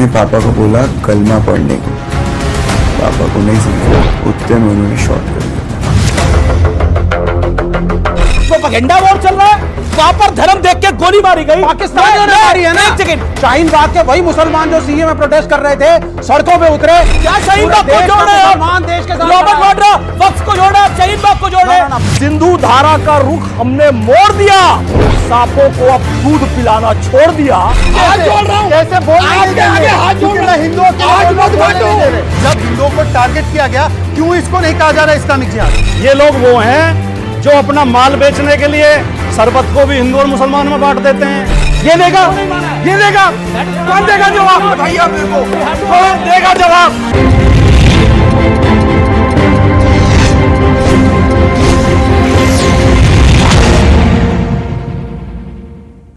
अपने पापा को बोला कलमा पढ़ने को। पापा को नहीं समझा, उतने में उन्होंने शॉट कर दिया। प्रोपेगेंडा वॉर चल रहा है, वहां पर धर्म देख के गोली मारी गई। पाकिस्तान ने मारी है ना। एक सेकंड, शाहीन बाग के वही मुसलमान जो सीए में प्रोटेस्ट कर रहे थे सड़कों पे उतरे। क्या शाहीन बाग को जोड़ रहे हैं? मुसलमान देश के साथ रॉबर्ट वाड्रा वक्फ को जोड़ रहे हैं, शाहीन बाग को जोड़ रहे हैं। सिंधु धारा का रुख हमने मोड़ दिया, सांपों को अब दूध पिलाना छोड़ दिया। हाथ जोड़ रहा हूं, कैसे बोल आगे हाथ जोड़ रहा है। हिंदुओं को आज मत बांटो। जब हिंदुओं को टारगेट किया गया, क्यों इसको नहीं कहा जा रहा इस्लामिक जिहाद? ये लोग वो हैं जो अपना माल बेचने के लिए शरबत को भी हिंदू और मुसलमान में बांट देते हैं। ये देगा, ये देगा, कौन देगा जवाब? बताइए मेरे को, कौन देगा जवाब?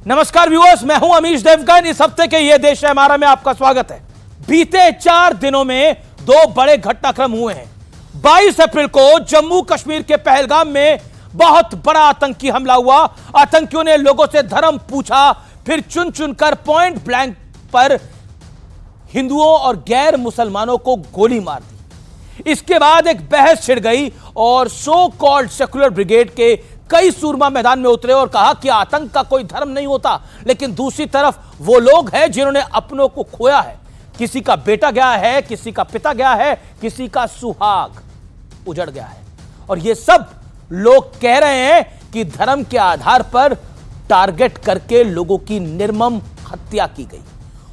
नमस्कार व्यूअर्स, मैं हूं अमीश देवगन। इस हफ्ते के ये देश है हमारा में आपका स्वागत है। बीते 4 दिनों में 2 बड़े घटनाक्रम हुए हैं। 22 अप्रैल को जम्मू कश्मीर के पहलगाम में बहुत बड़ा आतंकी हमला हुआ। आतंकियों ने लोगों से धर्म पूछा, फिर चुन चुनकर पॉइंट ब्लैंक पर हिंदुओं और गैर मुसलमानों को गोली मार दी। इसके बाद एक बहस छिड़ गई और सो कॉल्ड सेकुलर ब्रिगेड के कई सूरमा मैदान में उतरे और कहा कि आतंक का कोई धर्म नहीं होता। लेकिन दूसरी तरफ वो लोग हैं जिन्होंने अपनों को खोया है। किसी का बेटा गया है, किसी का पिता गया है, किसी का सुहाग उजड़ गया है। और ये सब लोग कह रहे हैं कि धर्म के आधार पर टारगेट करके लोगों की निर्मम हत्या की गई।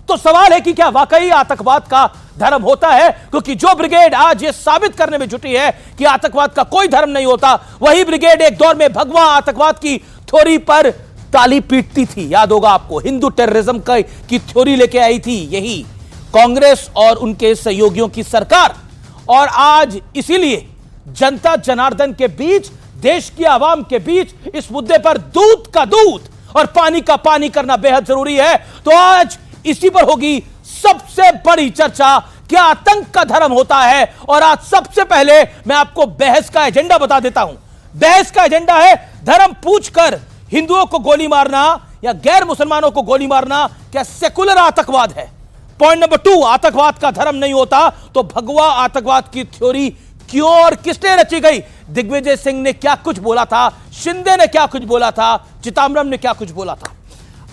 तो सवाल है कि क्या वाकई आतंकवाद का धर्म होता है? क्योंकि जो ब्रिगेड आज ये साबित करने में जुटी है कि आतंकवाद का कोई धर्म नहीं होता, वही ब्रिगेड एक दौर में भगवा आतंकवाद की थ्योरी पर ताली पीटती थी। याद होगा आपको, हिंदू टेररिज्म की थ्योरी लेके आई थी यही कांग्रेस और उनके सहयोगियों की सरकार। और आज इसीलिए जनता जनार्दन के बीच, देश की आवाम के बीच इस मुद्दे पर दूध का दूध और पानी का पानी करना बेहद जरूरी है। तो आज इसी पर होगी सबसे बड़ी चर्चा, क्या आतंक का धर्म होता है? और आज सबसे पहले मैं आपको बहस का एजेंडा बता देता हूं। बहस का एजेंडा है धर्म पूछकर हिंदुओं को गोली मारना या गैर मुसलमानों को गोली मारना क्या सेकुलर आतंकवाद है? पॉइंट नंबर 2, आतंकवाद का धर्म नहीं होता तो भगवा आतंकवाद की थ्योरी क्यों और किसने रची गई? दिग्विजय सिंह ने क्या कुछ बोला था, शिंदे ने क्या कुछ बोला था, चिदंबरम ने क्या कुछ बोला था?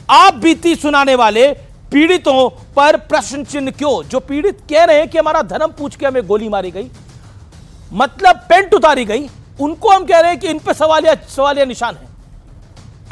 आप बीती सुनाने वाले पीड़ितों पर प्रश्न चिन्ह क्यों? जो पीड़ित कह रहे हैं कि हमारा धर्म पूछ के हमें गोली मारी गई, मतलब पेंट उतारी गई, उनको हम कह रहे हैं कि इन पर सवालिया निशान है।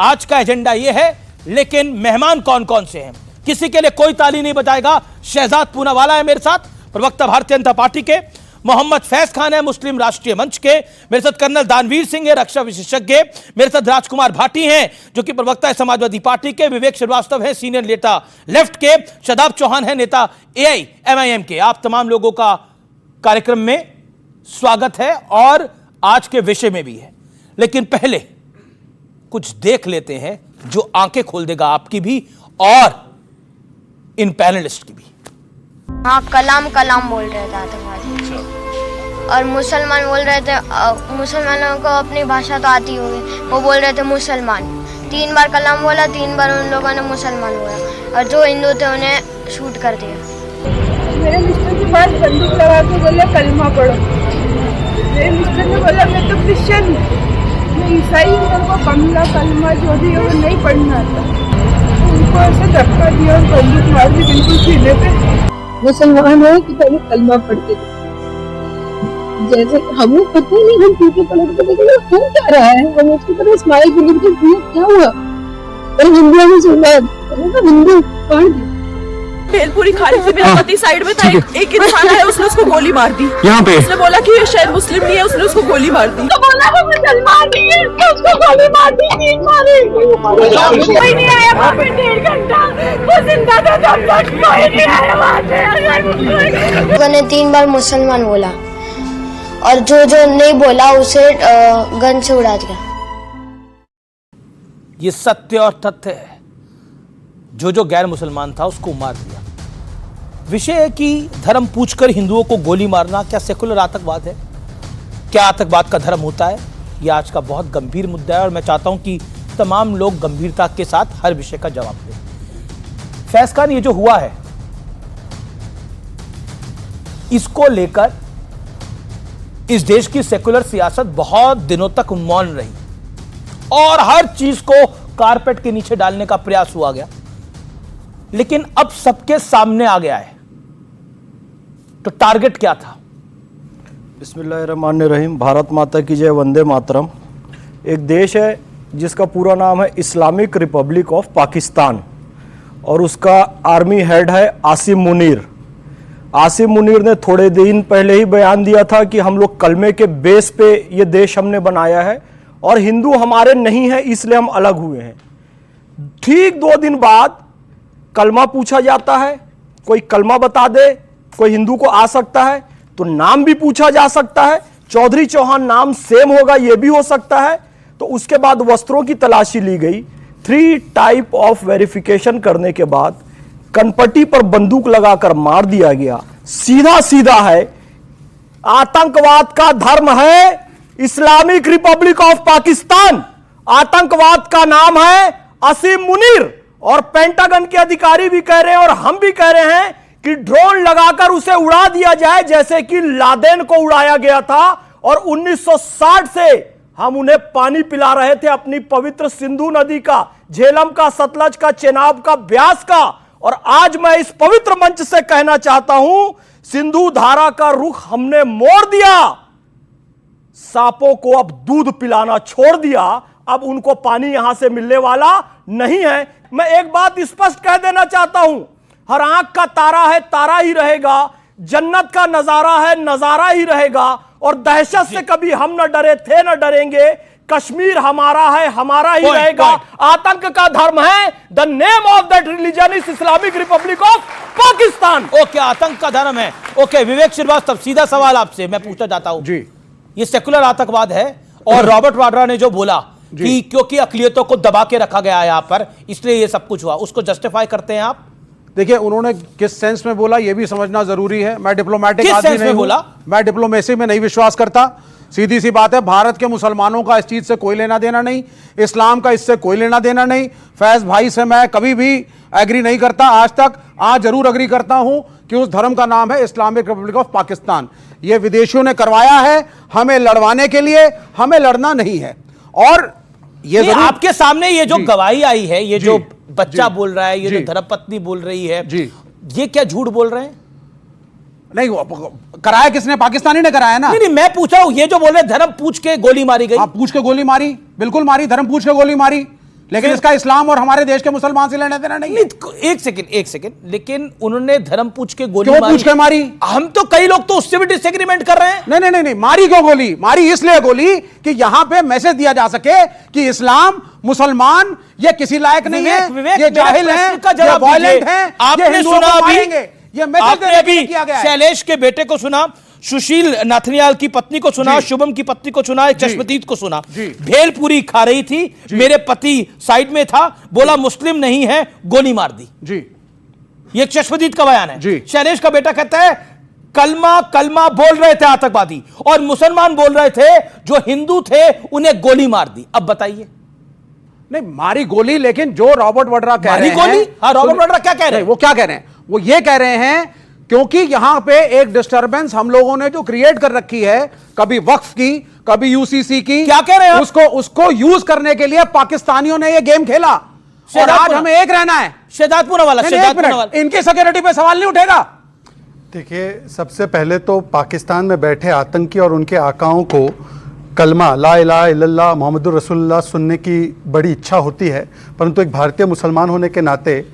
आज का एजेंडा यह है, लेकिन मेहमान कौन कौन से हैं? किसी के लिए कोई ताली नहीं बजाएगा। शहजाद पूनावाला है मेरे साथ, प्रवक्ता भारतीय जनता पार्टी के। मोहम्मद फैज खान है मुस्लिम राष्ट्रीय मंच के। मेरे साथ कर्नल दानवीर सिंह है, रक्षा विशेषज्ञ। मेरे साथ राजकुमार भाटी हैं जो कि प्रवक्ता है समाजवादी पार्टी के। विवेक श्रीवास्तव है सीनियर नेता लेफ्ट के। शदाब चौहान है नेता AIMIM के। आप तमाम लोगों का कार्यक्रम में स्वागत है और आज के विषय में भी है। लेकिन पहले कुछ देख लेते हैं जो आंखें खोल देगा आपकी भी और इन पैनलिस्ट की भी। हाँ, कलाम कलाम बोल रहे थे आतंकवादी। और मुसलमान बोल रहे थे, मुसलमानों को अपनी भाषा तो आती होगी, वो बोल रहे थे मुसलमान। 3 बार कलाम बोला, 3 बार उन लोगों ने मुसलमान बोला और जो हिंदू थे उन्हें शूट कर दिया। मेरे मिस्टर के पास बंदूक लगा के बोले कलमा पढ़ो। मेरे मिस्टर ने बोला मैं तो क्रिश्चियन हूँ, मैं ईसाई हूँ, मेरे को बंगला कलमा जो भी है वो नहीं पढ़ना आता। उनको ऐसे धक्का दिया और बंदूक मार दी बिल्कुल सीने पे। मुसलमान है कि पहले कलमा पढ़ते थे, जैसे हमें पता ही नहीं, हम पीछे पलट के देखेंगे हो क्या रहा है, हम उसकी तरह स्माइल करेंगे क्या हुआ। और हिंदू मुसलमान हिंदू पढ़ दी। भेलपुरी खाली से मेरा पति साइड में था, एक इंसान है उसने उसको गोली मार दी। यहाँ पे उसने बोला कि ये शायद मुस्लिम नहीं है, उसने उसको गोली मार दी। तो बोला वो मुसलमान नहीं है, उसको गोली मार दी, 3 मारे। कोई नहीं आया वहाँ पे 1.5 घंटा, वो जिंदा था तब तक, कोई नहीं आया वहाँ पे। उन्होंने 3 बार मुसलमान बोला और जो जो नहीं बोला उसे गन से उड़ा दिया। ये सत्य और तथ्य है। जो गैर मुसलमान था उसको मार दिया। विषय है कि धर्म पूछकर हिंदुओं को गोली मारना क्या सेकुलर आतंकवाद है? क्या आतंकवाद का धर्म होता है? यह आज का बहुत गंभीर मुद्दा है और मैं चाहता हूं कि तमाम लोग गंभीरता के साथ हर विषय का जवाब दें। फैज खान, ये जो हुआ है इसको लेकर इस देश की सेकुलर सियासत बहुत दिनों तक मौन रही और हर चीज को कारपेट के नीचे डालने का प्रयास हुआ गया, लेकिन अब सबके सामने आ गया है। तो टारगेट क्या था? बिस्मिल्लाहिर्रहमानिर्रहीम। भारत माता की जय, वंदे मातरम। एक देश है जिसका पूरा नाम है इस्लामिक रिपब्लिक ऑफ पाकिस्तान और उसका आर्मी हेड है आसिम मुनीर। आसिम मुनीर ने थोड़े दिन पहले ही बयान दिया था कि हम लोग कलमे के बेस पे ये देश हमने बनाया है और हिंदू हमारे नहीं है इसलिए हम अलग हुए हैं। ठीक 2 दिन बाद कलमा पूछा जाता है, कोई कलमा बता दे, कोई हिंदू को आ सकता है तो नाम भी पूछा जा सकता है, चौधरी चौहान नाम सेम होगा यह भी हो सकता है। तो उसके बाद वस्त्रों की तलाशी ली गई। 3 टाइप ऑफ वेरिफिकेशन करने के बाद कनपट्टी पर बंदूक लगाकर मार दिया गया। सीधा सीधा है, आतंकवाद का धर्म है इस्लामिक रिपब्लिक ऑफ पाकिस्तान, आतंकवाद का नाम है आसिम मुनीर। और पेंटागन के अधिकारी भी कह रहे हैं और हम भी कह रहे हैं कि ड्रोन लगाकर उसे उड़ा दिया जाए जैसे कि लादेन को उड़ाया गया था और 1960 से हम उन्हें पानी पिला रहे थे अपनी पवित्र सिंधु नदी का, झेलम का, सतलज का, चेनाब का, ब्यास का। और आज मैं इस पवित्र मंच से कहना चाहता हूं, सिंधु धारा का रुख हमने मोड़ दिया, सांपों को अब दूध पिलाना छोड़ दिया, अब उनको पानी यहां से मिलने वाला नहीं है। मैं एक बात स्पष्ट कह देना चाहता हूं, हर आंख का तारा है, तारा ही रहेगा, जन्नत का नजारा है, नजारा ही रहेगा। और दहशत से कभी हम न डरे थे, न डरेंगे। कश्मीर हमारा है, हमारा ही रहेगा। आतंक का धर्म है, the name of that religion is Islamic Republic of Pakistan. Okay, आतंक का धर्म है। ओके, विवेक श्रीवास्तव, सीधा सवाल आपसे मैं पूछना चाहता हूं जी, ये सेकुलर आतंकवाद है और रॉबर्ट वाड्रा ने जो बोला कि क्योंकि अकलियतों को दबा के रखा गया है यहां पर इसलिए ये सब कुछ हुआ, उसको जस्टिफाई करते हैं आप? देखिए, उन्होंने किस सेंस में बोला यह भी समझना जरूरी है। मैं डिप्लोमेटिक आदमी नहीं बोला, मैं डिप्लोमेसी में नहीं विश्वास करता। सीधी सी बात है, भारत के मुसलमानों का इस चीज से कोई लेना देना नहीं, इस्लाम का इससे कोई लेना देना नहीं। फैज भाई से मैं कभी भी एग्री नहीं करता आज तक, आज जरूर एग्री करता हूं कि उस धर्म का नाम है इस्लामिक रिपब्लिक ऑफ पाकिस्तान। यह विदेशियों ने करवाया है हमें लड़वाने के लिए, हमें लड़ना नहीं है। और ये आपके सामने ये जो गवाही आई है, ये जो बच्चा बोल रहा है, ये जो धर्मपत्नी बोल रही है, ये क्या झूठ बोल रहे हैं? नहीं, कराया किसने? पाकिस्तानी ने कराया ना। नहीं, मैं पूछा हूं, ये जो बोल रहे धर्म पूछ के गोली मारी गई। पूछ के गोली मारी, बिल्कुल मारी, धर्म पूछ के गोली मारी, लेकिन इसका इस्लाम और हमारे देश के मुसलमान से लेना देना नहीं है। एक सेकंड, लेकिन उन्होंने धर्म पूछ के गोली क्यों पूछ के मारी? हम तो कई लोग तो उससे भी डिसएग्रीमेंट कर रहे हैं। नहीं, मारी क्यों गोली? मारी इसलिए गोली कि यहां पे मैसेज दिया जा सके कि इस्लाम, मुसलमान ये किसी लायक नहीं है, ये जाहिल है, ये वायलेंट है, आपने सुना अभी, ये मैसेज देने किया गया है। शैलेश के बेटे को सुना, सुशील नाथनियाल की पत्नी को सुना, शुभम की पत्नी को सुना, चश्मदीद को सुना। भेलपुरी खा रही थी, मेरे पति साइड में था, बोला मुस्लिम नहीं है, गोली मार दी जी। ये चश्मदीद का बयान है। शैलेश का बेटा कहता है कलमा बोल रहे थे आतंकवादी और मुसलमान बोल रहे थे जो हिंदू थे उन्हें गोली मार दी। अब बताइए। नहीं, मारी गोली, लेकिन जो रॉबर्ट वाड्रा कह रहे हैं, गोली, हाँ, रॉबर्ट वाड्रा क्या कह रहे हैं? वो क्या कह रहे हैं? वो ये कह रहे हैं क्योंकि यहां पे एक डिस्टरबेंस हम लोगों ने जो क्रिएट कर रखी है, कभी वक्फ की, कभी यूसीसी की। क्या कह रहे हैं? उसको यूज करने के लिए पाकिस्तानियों ने ये गेम खेला और आज हमें एक रहना है। शेदातपुर वाला, इनकी सिक्योरिटी पे सवाल नहीं उठेगा। देखिए, सबसे पहले तो पाकिस्तान में बैठे आतंकी और उनके आकाओं को कलमा ला इलाहा इल्लल्लाह मोहम्मदुर रसूलुल्लाह सुनने की बड़ी इच्छा होती है, परंतु एक भारतीय मुसलमान होने के नाते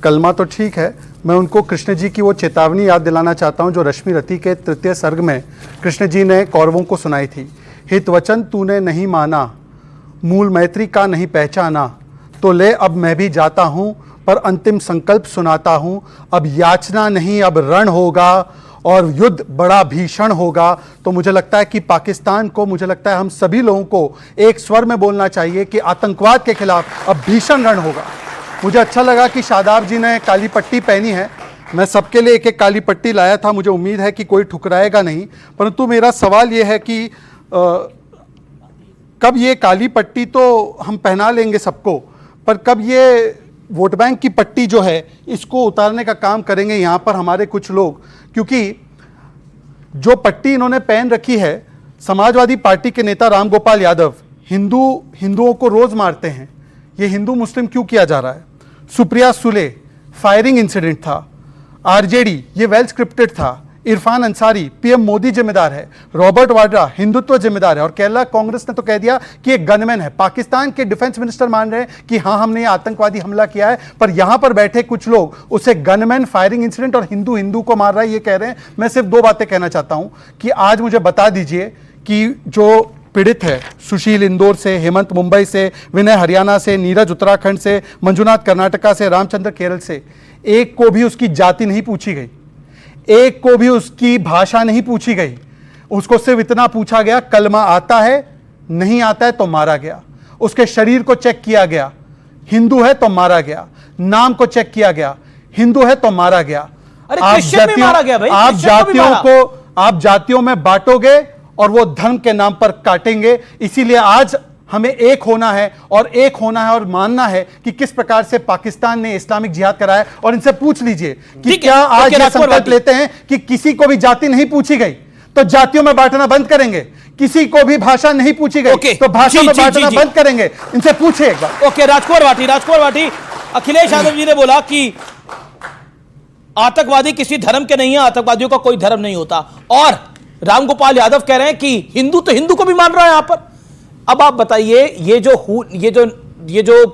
कलमा तो ठीक है, मैं उनको कृष्ण जी की वो चेतावनी याद दिलाना चाहता हूँ जो रश्मि रति के 3 सर्ग में कृष्ण जी ने कौरवों को सुनाई थी। हित वचन तूने नहीं माना, मूल मैत्री का नहीं पहचाना, तो ले अब मैं भी जाता हूँ, पर अंतिम संकल्प सुनाता हूँ। अब याचना नहीं, अब रण होगा और युद्ध बड़ा भीषण होगा। तो मुझे लगता है कि पाकिस्तान को, मुझे लगता है हम सभी लोगों को एक स्वर में बोलना चाहिए कि आतंकवाद के खिलाफ अब भीषण रण होगा। मुझे अच्छा लगा कि शादाब जी ने काली पट्टी पहनी है। मैं सबके लिए एक एक काली पट्टी लाया था, मुझे उम्मीद है कि कोई ठुकराएगा नहीं। परंतु मेरा सवाल ये है कि कब ये काली पट्टी तो हम पहना लेंगे सबको, पर कब ये वोट बैंक की पट्टी जो है इसको उतारने का काम करेंगे यहाँ पर हमारे कुछ लोग? क्योंकि जो पट्टी इन्होंने पहन रखी है, समाजवादी पार्टी के नेता रामगोपाल यादव हिंदुओं को रोज मारते हैं, ये हिंदू मुस्लिम क्यों किया जा रहा है? सुप्रिया सुले फायरिंग इंसिडेंट था, आरजेडी ये वेल स्क्रिप्टेड था, इरफान अंसारी पीएम मोदी जिम्मेदार है, रॉबर्ट वाड्रा हिंदुत्व जिम्मेदार है, और केरला कांग्रेस ने तो कह दिया कि एक गनमैन है। पाकिस्तान के डिफेंस मिनिस्टर मान रहे हैं कि हाँ हमने ये आतंकवादी हमला किया है, पर यहां पर बैठे कुछ लोग उसे गनमैन, फायरिंग इंसिडेंट और हिंदू को मार रहा है ये कह रहे हैं। मैं सिर्फ दो बातें कहना चाहता हूं कि आज मुझे बता दीजिए कि जो पीड़ित है, सुशील इंदौर से, हेमंत मुंबई से, विनय हरियाणा से, नीरज उत्तराखंड से, मंजुनाथ कर्नाटका से, रामचंद्र केरल से, एक को भी उसकी जाति नहीं पूछी गई, एक को भी उसकी भाषा नहीं पूछी गई। उसको सिर्फ इतना पूछा गया कलमा आता है, नहीं आता है तो मारा गया। उसके शरीर को चेक किया गया, हिंदू है तो मारा गया। नाम को चेक किया गया, हिंदू है तो मारा गया। आप जातियों में बांटोगे और वो धर्म के नाम पर काटेंगे। इसीलिए आज हमें एक होना है और मानना है कि किस प्रकार से पाकिस्तान ने इस्लामिक जिहाद कराया। और इनसे पूछ लीजिए कि क्या आज ये संकल्प लेते हैं कि किसी को भी जाति नहीं पूछी गई तो जातियों में बांटना बंद करेंगे, किसी को भी भाषा नहीं पूछी गई तो भाषा में बांटना बंद करेंगे? इनसे पूछिए एक बार। ओके, राजकुमार भाटी, अखिलेश यादव जी ने बोला कि आतंकवादी किसी धर्म के नहीं है, आतंकवादियों का कोई धर्म नहीं होता, और रामगोपाल यादव कह रहे हैं कि हिंदू तो हिंदू को भी मान रहा है यहां पर। अब आप बताइए, ये जो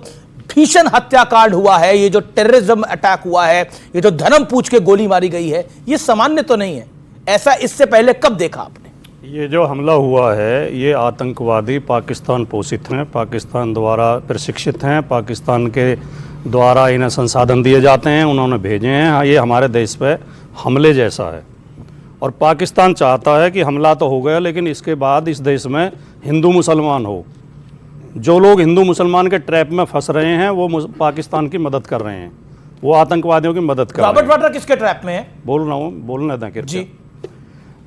भीषण हत्याकांड हुआ है, ये जो टेररिज्म अटैक हुआ है, ये जो धर्म पूछ के गोली मारी गई है, ये सामान्य तो नहीं है। ऐसा इससे पहले कब देखा आपने? ये जो हमला हुआ है, ये आतंकवादी पाकिस्तान पोषित हैं, पाकिस्तान द्वारा प्रशिक्षित हैं, पाकिस्तान के द्वारा इन्हें संसाधन दिए जाते हैं, उन्होंने भेजे हैं। ये हमारे देश पे हमले जैसा है, और पाकिस्तान चाहता है कि हमला तो हो गया लेकिन इसके बाद इस देश में हिंदू मुसलमान हो। जो लोग हिंदू मुसलमान के ट्रैप में फंस रहे हैं वो पाकिस्तान की मदद कर रहे हैं, वो आतंकवादियों की मदद कर रहे हैं। रॉबर्ट वाड्रा किसके ट्रैप में है? बोल रहा हूँ, बोलने दें जी।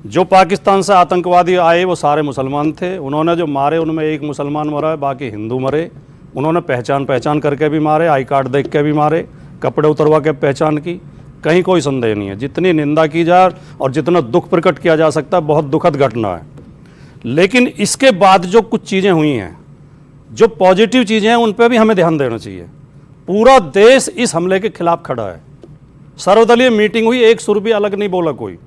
जो पाकिस्तान से आतंकवादी आए वो सारे मुसलमान थे, उन्होंने जो मारे उनमें एक मुसलमान मरा है, बाकी हिंदू मरे। उन्होंने पहचान करके भी मारे, आई कार्ड देख के भी मारे, कपड़े उतरवा के पहचान की, कहीं कोई संदेह नहीं है। जितनी निंदा की जाए और जितना दुख प्रकट किया जा सकता है, बहुत दुखद घटना है। लेकिन इसके बाद जो कुछ चीज़ें हुई हैं, जो पॉजिटिव चीज़ें हैं, उन पर भी हमें ध्यान देना चाहिए। पूरा देश इस हमले के खिलाफ खड़ा है। सर्वदलीय मीटिंग हुई, एक सुर भी अलग नहीं बोला कोई।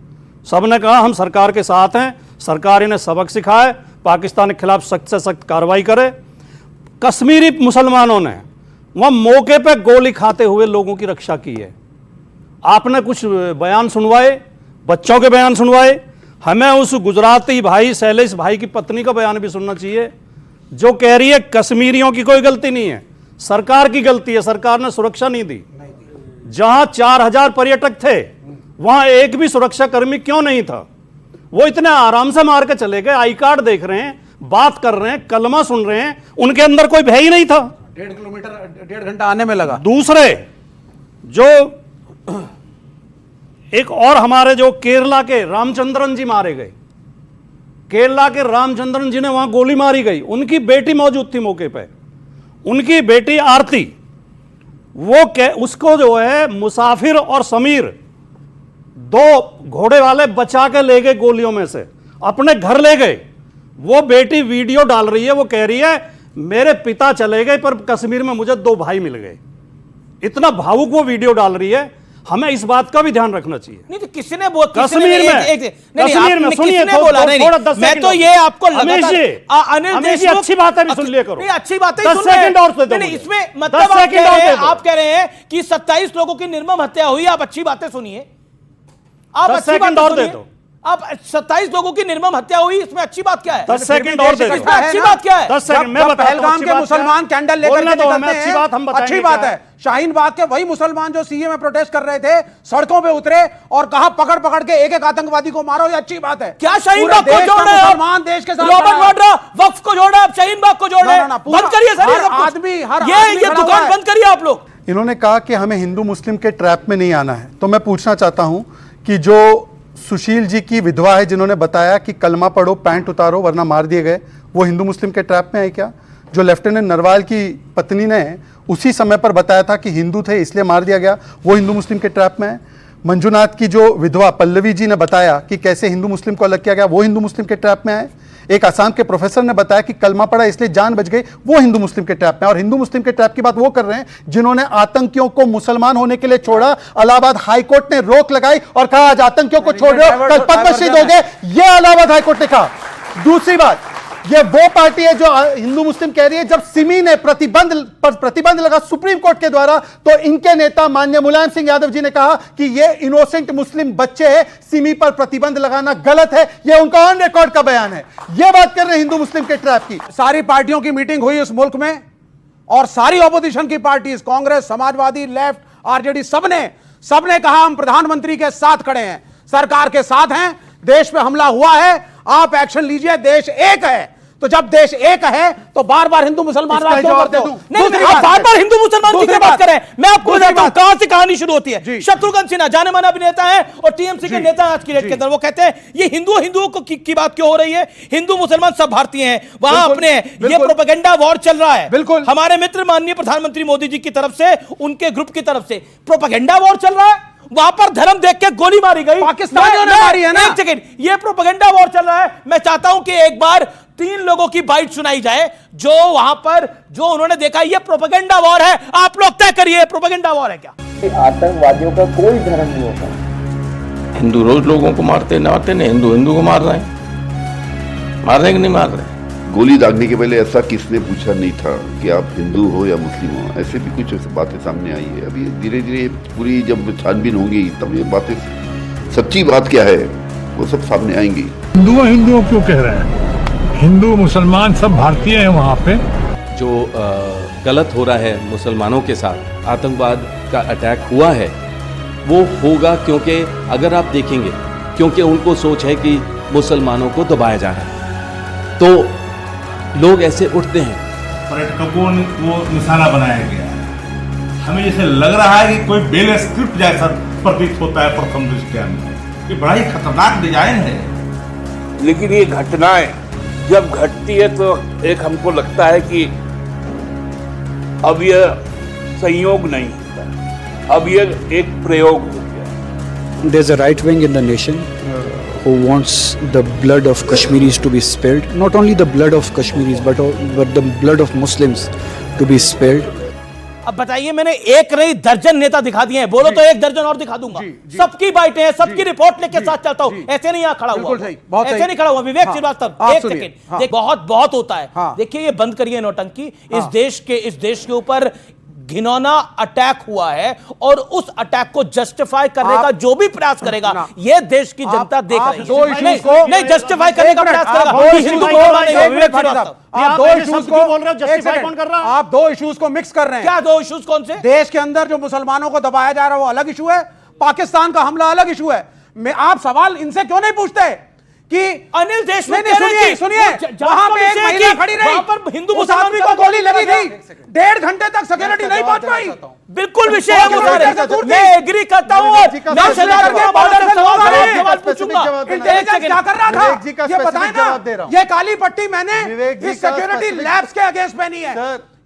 सब ने कहा हम सरकार के साथ हैं, सरकार इन्हें सबक सिखाए, पाकिस्तान के खिलाफ सख्त से सख्त कार्रवाई करे। कश्मीरी मुसलमानों ने वहाँ मौके पर गोली खाते हुए लोगों की रक्षा की है। आपने कुछ बयान सुनवाए, बच्चों के बयान सुनवाए, हमें उस गुजराती भाई शैलेश भाई की पत्नी का बयान भी सुनना चाहिए, जो कह रही है कश्मीरियों की कोई गलती नहीं है, सरकार की गलती है, सरकार ने सुरक्षा नहीं दी। जहां 4000 पर्यटक थे वहां एक भी सुरक्षा कर्मी क्यों नहीं था? वो इतने आराम से मार के चले गए, आई कार्ड देख रहे हैं, बात कर रहे हैं, कलमा सुन रहे हैं, उनके अंदर कोई भय ही नहीं था। 1.5 किलोमीटर 1.5 घंटा आने में लगा। दूसरे जो एक और हमारे जो केरला के रामचंद्रन जी मारे गए, केरला के रामचंद्रन जी ने वहां गोली मारी गई, उनकी बेटी मौजूद थी मौके पे, उनकी बेटी आरती, उसको जो है मुसाफिर और समीर, दो घोड़े वाले बचा के ले गए गोलियों में से, अपने घर ले गए। वो बेटी वीडियो डाल रही है, वो कह रही है मेरे पिता चले गए पर कश्मीर में मुझे 2 भाई मिल गए। इतना भावुक वो वीडियो डाल रही है। हमें इस बात का भी ध्यान रखना चाहिए। नहीं तो किसने बोला? कश्मीर में सुनिए, बोला नहीं, मैं तो ये आपको अनिल देशमुख अच्छी बात है, सुन लिया करो। नहीं, अच्छी बात है, 10 सेकंड और दे दो। नहीं, इसमें मतलब आप कह रहे हैं कि 27 लोगों की निर्मम हत्या हुई, आप अच्छी बातें सुनिए, आप 10 सेकंड और दे दो। आप 27 लोगों की निर्मम हत्या हुई, इसमें अच्छी बात क्या है? 10 सेकंड और दे दो। इसमें अच्छी बात क्या है? 10 सेकंड मैं बताता हूं। पहलगाम के मुसलमान कैंडल लेकर के निकलते हैं, अच्छी बात हम बताएंगे। अच्छी बात है। शाहीन बाग के वही मुसलमान जो सीए में प्रोटेस्ट कर रहे थे, सड़कों पे उतरे और कहा पकड़ पकड़ के एक आतंकवादी को मारो, ये अच्छी बात है। क्या शाहीन बाग को जोड़ रहे हैं? मुसलमान देश के साथ रॉबर्ट वाड्रा वक्फ को जोड़ रहे हैं, आप शाहीन बाग को जोड़ रहे हैं। बंद करिए सर, ये दुकान बंद करिए आप लोग। इन्होंने कहा कि हमें हिंदू मुस्लिम के ट्रैप में नहीं आना है। तो मैं पूछना चाहता हूं कि जो सुशील जी की विधवा है, जिन्होंने बताया कि कलमा पढ़ो, पैंट उतारो वरना मार दिए गए, वो हिंदू मुस्लिम के ट्रैप में है क्या? जो लेफ्टिनेंट नरवाल की पत्नी ने उसी समय पर बताया था कि हिंदू थे इसलिए मार दिया गया, वो हिंदू मुस्लिम के ट्रैप में है? मंजुनाथ की जो विधवा पल्लवी जी ने बताया कि कैसे हिंदू मुस्लिम को अलग किया गया, वो हिंदू मुस्लिम के ट्रैप में आए। एक असम के प्रोफेसर ने बताया कि कलमा पड़ा इसलिए जान बच गई, वो हिंदू मुस्लिम के ट्रैप में। और हिंदू मुस्लिम के ट्रैप की बात वो कर रहे हैं जिन्होंने आतंकियों को मुसलमान होने के लिए छोड़ा। इलाहाबाद हाईकोर्ट ने रोक लगाई और कहा आज आतंकियों को छोड़ रहे हो, कल पद्मश्री दोगे, ये इलाहाबाद हाईकोर्ट ने कहा। दूसरी बात, ये वो पार्टी है जो हिंदू मुस्लिम कह रही है जब सिमी ने प्रतिबंध लगा सुप्रीम कोर्ट के द्वारा, तो इनके नेता माननीय मुलायम सिंह यादव जी ने कहा कि ये इनोसेंट मुस्लिम बच्चे हैं, सिमी पर प्रतिबंध लगाना गलत है। ये उनका ऑन रिकॉर्ड का बयान है। ये बात कर रहे हैं हिंदू मुस्लिम के ट्रैप की। सारी पार्टियों की मीटिंग हुई इस मुल्क में और सारी ऑपोजिशन की parties, Congress, Samajwadi, left, RJD, सबने कहा हम प्रधानमंत्री के साथ खड़े हैं, सरकार के साथ हैं, देश पे हमला हुआ है, आप एक्शन लीजिए, देश एक है। तो जब देश एक है तो बार बार हिंदू मुसलमान क्यों करते हो? नहीं, आप बार बार हिंदू मुसलमान की बात करें। मैं आपको बताता हूं कहां से कहानी शुरू होती है। शत्रुघ्न सिन्हा जाने माने अभिनेता है और टीएमसी के नेता आज की डेट के अंदर, वो कहते हैं ये हिंदुओं की बात क्यों हो रही है, हिंदू मुसलमान सब भारतीय हैं, वहां अपने ये प्रोपेगेंडा वॉर चल रहा है। बिल्कुल हमारे मित्र माननीय प्रधानमंत्री मोदी जी की तरफ से, उनके ग्रुप की तरफ से प्रोपेगेंडा वॉर चल रहा है। वहां पर धर्म देख के गोली मारी गई, पाकिस्तानियों ने मारी है ना। एक सेकंड, ये प्रोपेगेंडा वॉर चल रहा है। मैं चाहता हूं कि एक बार 3 लोगों की बाइट सुनाई जाए जो वहां पर जो उन्होंने देखा। ये प्रोपेगेंडा वॉर है, आप लोग तय करिए प्रोपेगेंडा वॉर है क्या? आतंकवादियों का कोई धर्म नहीं होता। हिंदू रोज लोगों को मारते नहीं, हिंदू को मार रहे हैं, मार रहे कि नहीं मार रहे? गोली दागने के पहले ऐसा किसने पूछा नहीं था कि आप हिंदू हो या मुस्लिम हो? ऐसे भी कुछ बातें सामने आई है। अभी धीरे धीरे पूरी जब छानबीन होगी तब ये बातें, सच्ची बात क्या है वो सब सामने आएंगी। हिंदुओं क्यों कह रहे हैं? हिंदू मुसलमान सब भारतीय हैं। वहाँ पे जो गलत हो रहा है मुसलमानों के साथ, आतंकवाद का अटैक हुआ है, वो होगा क्योंकि अगर आप देखेंगे, क्योंकि उनको सोच है कि मुसलमानों को दबाया जा रहा है, तो लोग ऐसे उठते हैं। पर्यटकों को वो निशाना बनाया गया है। हमें जैसे लग रहा है कि कोई बेल स्क्रिप्ट जैसा प्रतीत होता है प्रथम दृष्टया में। ये बड़ा ही खतरनाक डिजाइन है। लेकिन ये घटनाएं जब घटती है तो एक हमको लगता है कि अब यह संयोग नहीं होता, अब यह एक प्रयोग हो गया। There's a right wing in the nation who wants the blood of Kashmiris to be spilled. Not only the blood of Kashmiris, but the blood of Muslims to be spilled. अब बताइए, मैंने एक नहीं दर्जन नेता दिखा दिए हैं, बोलो तो एक दर्जन और दिखा दूंगा। सबकी बाइटें हैं, सबकी रिपोर्ट लेके साथ चलता हूं। ऐसे नहीं यहाँ खड़ा हुआ, ऐसे नहीं खड़ा हुआ। विवेक श्रीवास्तव, एक सेकंड, बहुत होता है। देखिए, ये बंद करिए नौटंकी। इस देश के ऊपर घिनौना अटैक हुआ है और उस अटैक को जस्टिफाई करने का जो भी प्रयास करेगा, ये देश की जनता देख रही है। नहीं जस्टिफाई करने का प्रयास करेगा हिंदू आप दो इश्यूज को बोल रहे हो, जस्टिफाई कौन कर रहा है? आप दो इश्यूज को मिक्स कर रहे हैं। क्या दो इश्यूज कौन से? देश के अंदर जो मुसलमानों को दबाया जा रहा है वो अलग इशू है, पाकिस्तान का हमला अलग इशू है। आप सवाल इनसे क्यों नहीं पूछते कि अनिल देशमुख, सुनिए, वहां पे एक महिला खड़ी रही, वहां पर हिंदू मुसलमान को गोली लगी थी, 1.5 घंटे तक सिक्योरिटी नहीं पहुंच पाई। बिल्कुल विषय है वो सारे, मैं एग्री करता हूं। मैं सरदार के बॉर्डर से सवाल पूछूंगा, इंटेलिजेंस क्या कर रहा था ये बताएं ना। ये काली पट्टी मैंने इस सिक्योरिटी लैब्स के अगेंस्ट पहनी है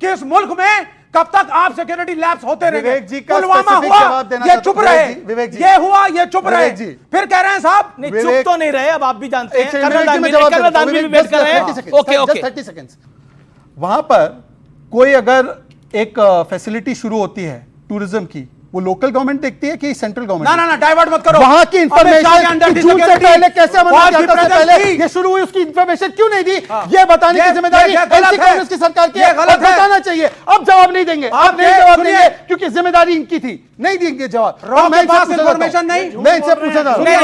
कि इस मुल्क में कब तक आप सिक्योरिटी लैब्स होते रहेंगे। पुलवामा हुआ, ये चुप रहे, ये हुआ, ये चुप रहे, फिर कह रहे हैं साहब नहीं चुप तो नहीं रहे। अब आप भी जानते हैं कर्नल दानवी भी वेट कर रहे हैं। Okay 30 seconds. वहां पर कोई अगर एक फैसिलिटी शुरू होती है टूरिज्म की, वो लोकल गवर्नमेंट देखती है कि सेंट्रल गवर्नमेंट? ना डाइवर्ट मत करो। वहां की इंफॉर्मेशन से पहले कैसे पहले ये शुरू हुई, उसकी इंफॉर्मेशन क्यों नहीं दी? ये बताने की जिम्मेदारी कांग्रेस की सरकार की है, बताना चाहिए। अब जवाब नहीं देंगे, आप नहीं जवाब देंगे क्योंकि जिम्मेदारी इनकी थी, नहीं देंगे जवाब। मैं इंफॉर्मेशन नहीं, मैं इनसे पूछा था। मुझे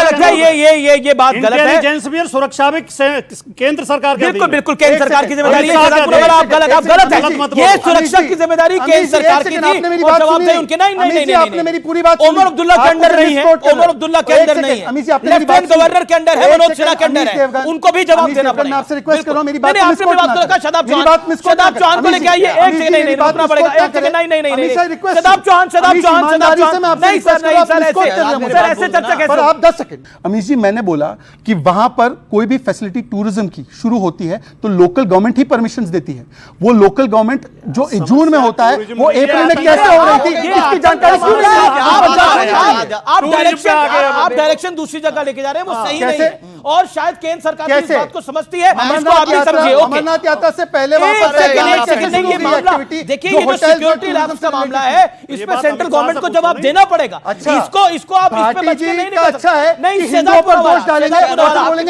लगता है ये बात गलत है। इंटेलिजेंस भी सुरक्षा भी केंद्र सरकार की, बिल्कुल केंद्र सरकार की जिम्मेदारी है। आप गलत है। ये सुरक्षा की जिम्मेदारी केंद्र सरकार की थी, जवाब दें उनके। नहीं, आपने मेरी पूरी बात ओमर अब्दुल्ला के अंडर नहीं है, ओमर अब्दुल्ला के अंदर नहीं है, लेफ्टिनेंट गवर्नर के अंडर है, मनोज सिन्हा के अंडर है, उनको भी जवाब देना पड़ेगा। मैं आपसे रिक्वेस्ट कर रहा हूं, मेरी बात शादाब चौहान को लेकर आइए। एक सेकंड, नहीं, रुकना पड़ेगा। एक सेकंड, नहीं, शदाब चौहान, नहीं सर, ऐसे चर्चा कैसे? आप 10 सेकंड। अमीश जी, मैंने बोला कि वहां पर कोई भी फैसिलिटी टूरिज्म की शुरू होती है तो लोकल गवर्नमेंट ही परमिशंस देती है। वो लोकल गवर्नमेंट जो जून में होता है वो अप्रैल में कैसे हो रही थी, इसकी जानकारी क्यों नहीं है? आप डायरेक्शन दूसरी जगह लेके जा रहे हैं, वो सही नहीं है, और शायद केंद्र सरकार इस बात को समझती है। अमरनाथ यात्रा से पहले देखिए, ये जो सिक्योरिटी लैब्स का मामला है, इसमें सेंट्रल गवर्नमेंट को जवाब देना पड़ेगा। इसको आप इसमें बच के नहीं निकल सकते। नहीं,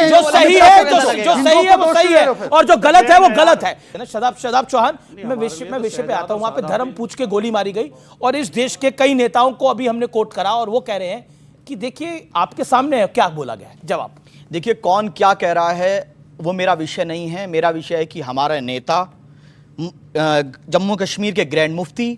जो सही है वो सही है, और जो गलत है वो गलत है। शदाब चौहान, मैं विषय पे आता हूं। वहां पे धर्म पूछ के गोली मारी गई, और इस देश के कई नेताओं को अभी हमने कोट करा, और वो कह रहे हैं कि देखिए आपके सामने क्या बोला गया है। जवाब देखिए, कौन क्या कह रहा है वो मेरा विषय नहीं है। मेरा विषय है कि हमारा नेता, जम्मू कश्मीर के ग्रैंड मुफ्ती,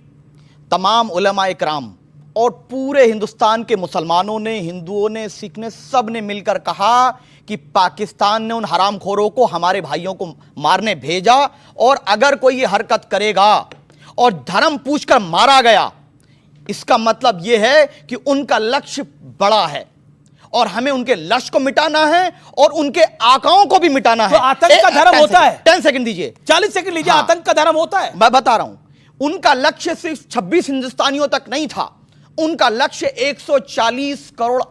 तमाम उलमा इकराम और पूरे हिंदुस्तान के मुसलमानों ने, हिंदुओं ने, सिख ने, सब ने मिलकर कहा कि पाकिस्तान ने उन हरामखोरों को, हमारे भाइयों को मारने भेजा, और अगर कोई ये हरकत करेगा और धर्म पूछकर मारा गया, इसका मतलब यह है कि उनका लक्ष्य बड़ा है, और हमें उनके लक्ष्य को मिटाना है और उनके आकाओं को भी मिटाना है। तो आतंक का धर्म होता है। 10 सेकंड दीजिए, 40 सेकंड लीजिए। हाँ, आतंक का धर्म होता है। मैं बता रहा हूं, उनका लक्ष्य सिर्फ 26 हिंदुस्तानियों तक नहीं था, उनका लक्ष्य 140 करोड़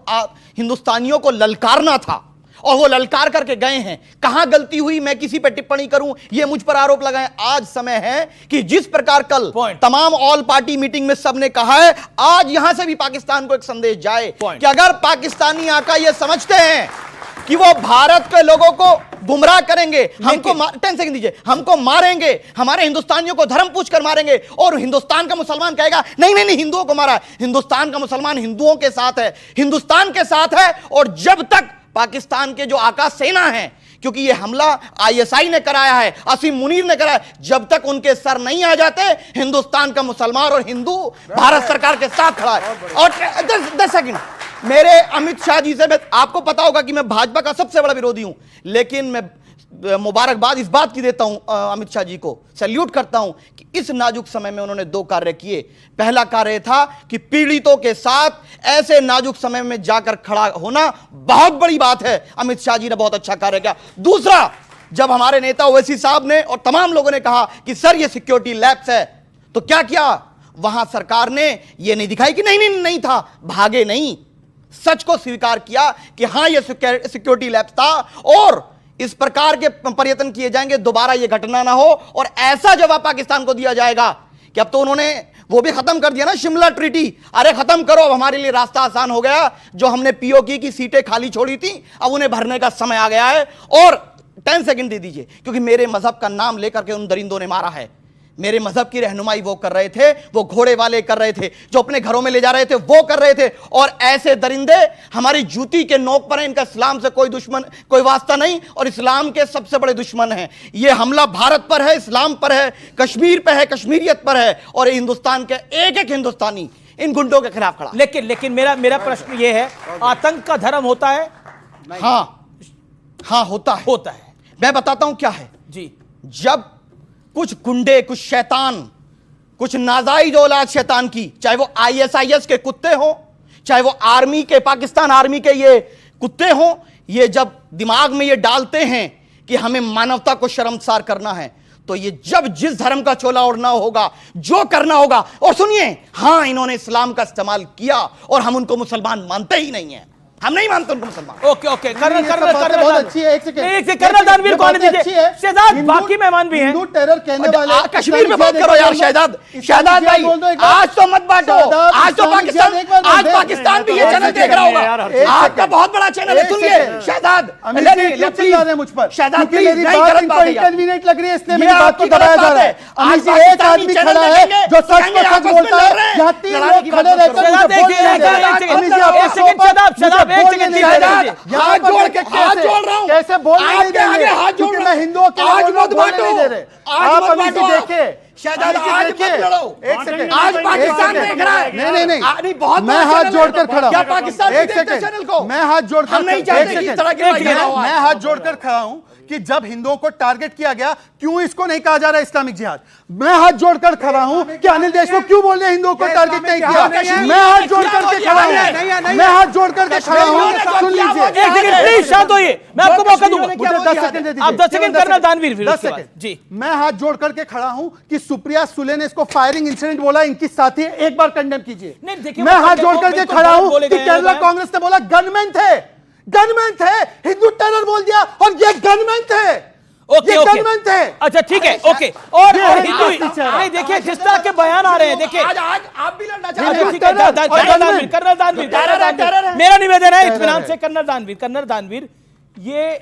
हिंदुस्तानियों को ललकारना था, और वो ललकार करके गए हैं। कहां गलती हुई मैं किसी पे टिप्पणी करूं, ये मुझ पर आरोप लगाएं? आज समय है कि जिस प्रकार कल तमाम ऑल पार्टी मीटिंग में सबने कहा है, आज यहां से भी पाकिस्तान को एक संदेश जाए कि अगर पाकिस्तानी आका ये समझते हैं कि वो भारत के लोगों को गुमराह करेंगे, हमको 10 सेकंड दीजिए, हमको मारेंगे, हमारे हिंदुस्तानियों को धर्म पूछकर मारेंगे, और हिंदुस्तान का मुसलमान कहेगा नहीं नहीं नहीं, हिंदुओं को मारा। हिंदुस्तान का मुसलमान हिंदुओं के साथ है, हिंदुस्तान के साथ है, और जब तक पाकिस्तान के जो आकाश सेना है, क्योंकि ये हमला आईएसआई ने कराया है, असीम मुनीर ने कराया, जब तक उनके सर नहीं आ जाते, हिंदुस्तान का मुसलमान और हिंदू भारत सरकार के साथ खड़ा है। और 10 सेकंड, मेरे अमित शाह जी से, आपको पता होगा कि मैं भाजपा का सबसे बड़ा विरोधी हूं, लेकिन मैं मुबारकबाद इस बात की देता हूं अमित शाह जी को, सैल्यूट करता हूं कि इस नाजुक समय में उन्होंने 2 कार्य किए। पहला कार्य था कि पीड़ितों के साथ ऐसे नाजुक समय में जाकर खड़ा होना बहुत बड़ी बात है, अमित शाह जी ने बहुत अच्छा कार्य किया। दूसरा, जब हमारे नेता ओवैसी साहब ने और तमाम लोगों ने कहा कि सर ये सिक्योरिटी लैब्स है, तो क्या किया? वहां सरकार ने यह नहीं दिखाई कि नहीं नहीं नहीं था, भागे नहीं, सच को स्वीकार किया कि हां ये सिक्योरिटी लैब्स था, और इस प्रकार के प्रयत्न किए जाएंगे दोबारा ये घटना ना हो, और ऐसा जवाब पाकिस्तान को दिया जाएगा कि अब तो उन्होंने वो भी खत्म कर दिया ना, शिमला ट्रीटी। अरे खत्म करो, अब हमारे लिए रास्ता आसान हो गया। जो हमने पीओके की सीटें खाली छोड़ी थी, अब उन्हें भरने का समय आ गया है। और 10 सेकंड दे दीजिए, क्योंकि मेरे मजहब का नाम लेकर के उन दरिंदों ने मारा है। मेरे मजहब की रहनुमाई वो कर रहे थे, वो घोड़े वाले कर रहे थे, जो अपने घरों में ले जा रहे थे वो कर रहे थे, और ऐसे दरिंदे हमारी जूती के नोक पर हैं। इनका इस्लाम से कोई दुश्मन, कोई वास्ता नहीं, और इस्लाम के सबसे बड़े दुश्मन हैं। ये हमला भारत पर है, इस्लाम पर है, कश्मीर पर है, कश्मीरियत पर है, और हिंदुस्तान के एक एक हिंदुस्तानी इन गुंडों के खिलाफ खड़ा। लेकिन मेरा प्रश्न ये है, आतंक का धर्म होता है? हाँ होता है। मैं बताता हूं क्या है जी। जब कुछ गुंडे, कुछ शैतान, कुछ नाजायज औलाद शैतान की, चाहे वो आईएसआईएस के कुत्ते हो, चाहे वो आर्मी के, पाकिस्तान आर्मी के ये कुत्ते हो, ये जब दिमाग में ये डालते हैं कि हमें मानवता को शर्मसार करना है, तो ये जब जिस धर्म का चोला ओढ़ना होगा, जो करना होगा, और सुनिए, हां इन्होंने इस्लाम का इस्तेमाल किया, और हम उनको मुसलमान मानते ही नहीं है, हम नहीं मानते उनको मुसलमान। ओके, कर्नल बहुत अच्छी है। एक सेकंड, कर्नल दानवीर को आने दीजिए। शहजाद, बाकी मेहमान भी हैं। हिंदू टेरर कहने वाले कश्मीर में बात करो यार। शहजाद भाई, आज तो मत बांटो, आज तो पाकिस्तान भी ये चैनल देख रहा होगा, आपका बहुत बड़ा चैनल है। सुनिए शहजाद, मुझ पर शहजाद इनकन्वीनियंट लग रही है, इसलिए मेरी बात को दबाया जा रहा है। आज एक आदमी खड़ा है जो सच को सच बोलता है, यहाँ 3 लोग खड़े रहकर हाथ जोड़ के कैसे बोल रहे हैं? मैं हिंदुओं के बोलने नहीं दे रहे। आप अभी देखिए शहजाद, आज मत लड़ो। एक सेकंड, आज पाकिस्तान देख रहा है। नहीं, बहुत मैं हाथ जोड़कर खड़ा हूं। पाकिस्तान एक सेकंड, मैं हाथ जोड़कर, हम नहीं चाहते इस तरह की मैं हाथ जोड़कर खड़ा हूं कि जब हिंदुओं को टारगेट किया गया क्यों इसको नहीं कहा जा रहा इस्लामिक जिहाद। मैं हाथ जोड़कर खड़ा हूं कि अनिल देशमुख क्यों बोल रहे हिंदुओं को टारगेट नहीं किया। मैं हाथ जोड़कर के खड़ा हूं, मैं हाथ जोड़कर के खड़ा हूं। सुन लीजिए, एक सेकंड प्लीज शांत होइए, मैं आपको मौका दूंगा। मुझे 10 सेकंड दे दीजिए। आप 10 सेकंड कर्नल दानवीर, 10 सेकंड जी। मैं हाथ जोड़ करके खड़ा हूं कि सुप्रिया सुले ने इसको फायरिंग इंसिडेंट बोला, इनकी साथी है, एक बार कंडेम कीजिए। मैं हाथ जोड़ करके खड़ा हूं कि केरला कांग्रेस ने बोला गनमैन थे, गनमैन थे, हिंदू टेरर बोल दिया और ये गनमैन थे। ओके गनमैन थे। अच्छा ठीक है, ओके। और हिंदू नहीं, देखिए जिस तरह के बयान आ रहे हैं, देखिए आज आप भी लड़ना चाह रहे हैं। कर्नल दानवीर, मेरा निवेदन है इत्मीनान से। कर्नल दानवीर, ये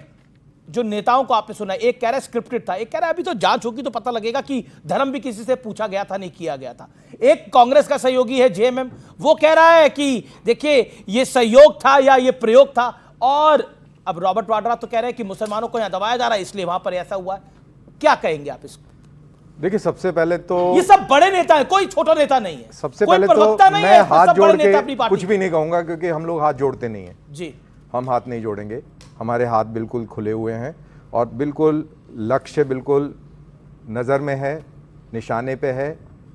जो नेताओं को आपने सुना, एक कह रहा है स्क्रिप्टेड था, एक कह रहा है अभी तो जांच होगी तो पता लगेगा कि धर्म भी किसी से पूछा गया था, नहीं किया गया था। एक कांग्रेस का सहयोगी है जेएमएम, वो कह रहा है कि देखिए ये सहयोग था या ये प्रयोग था। और अब रॉबर्ट वाड्रा तो कह रहे हैं कि मुसलमानों को यहां दबाया जा रहा है इसलिए वहां पर ऐसा हुआ है। क्या कहेंगे आप इसको? देखिए, सबसे पहले तो ये सब बड़े नेता है, कोई छोटा नेता नहीं है। सबसे पहले तो मैं हाथ जोड़ के कुछ भी नहीं कहूंगा, क्योंकि हम लोग हाथ जोड़ते नहीं है जी। हम हाथ नहीं जोड़ेंगे, हमारे हाथ बिल्कुल खुले हुए हैं और बिल्कुल लक्ष्य बिल्कुल नज़र में है, निशाने पे है,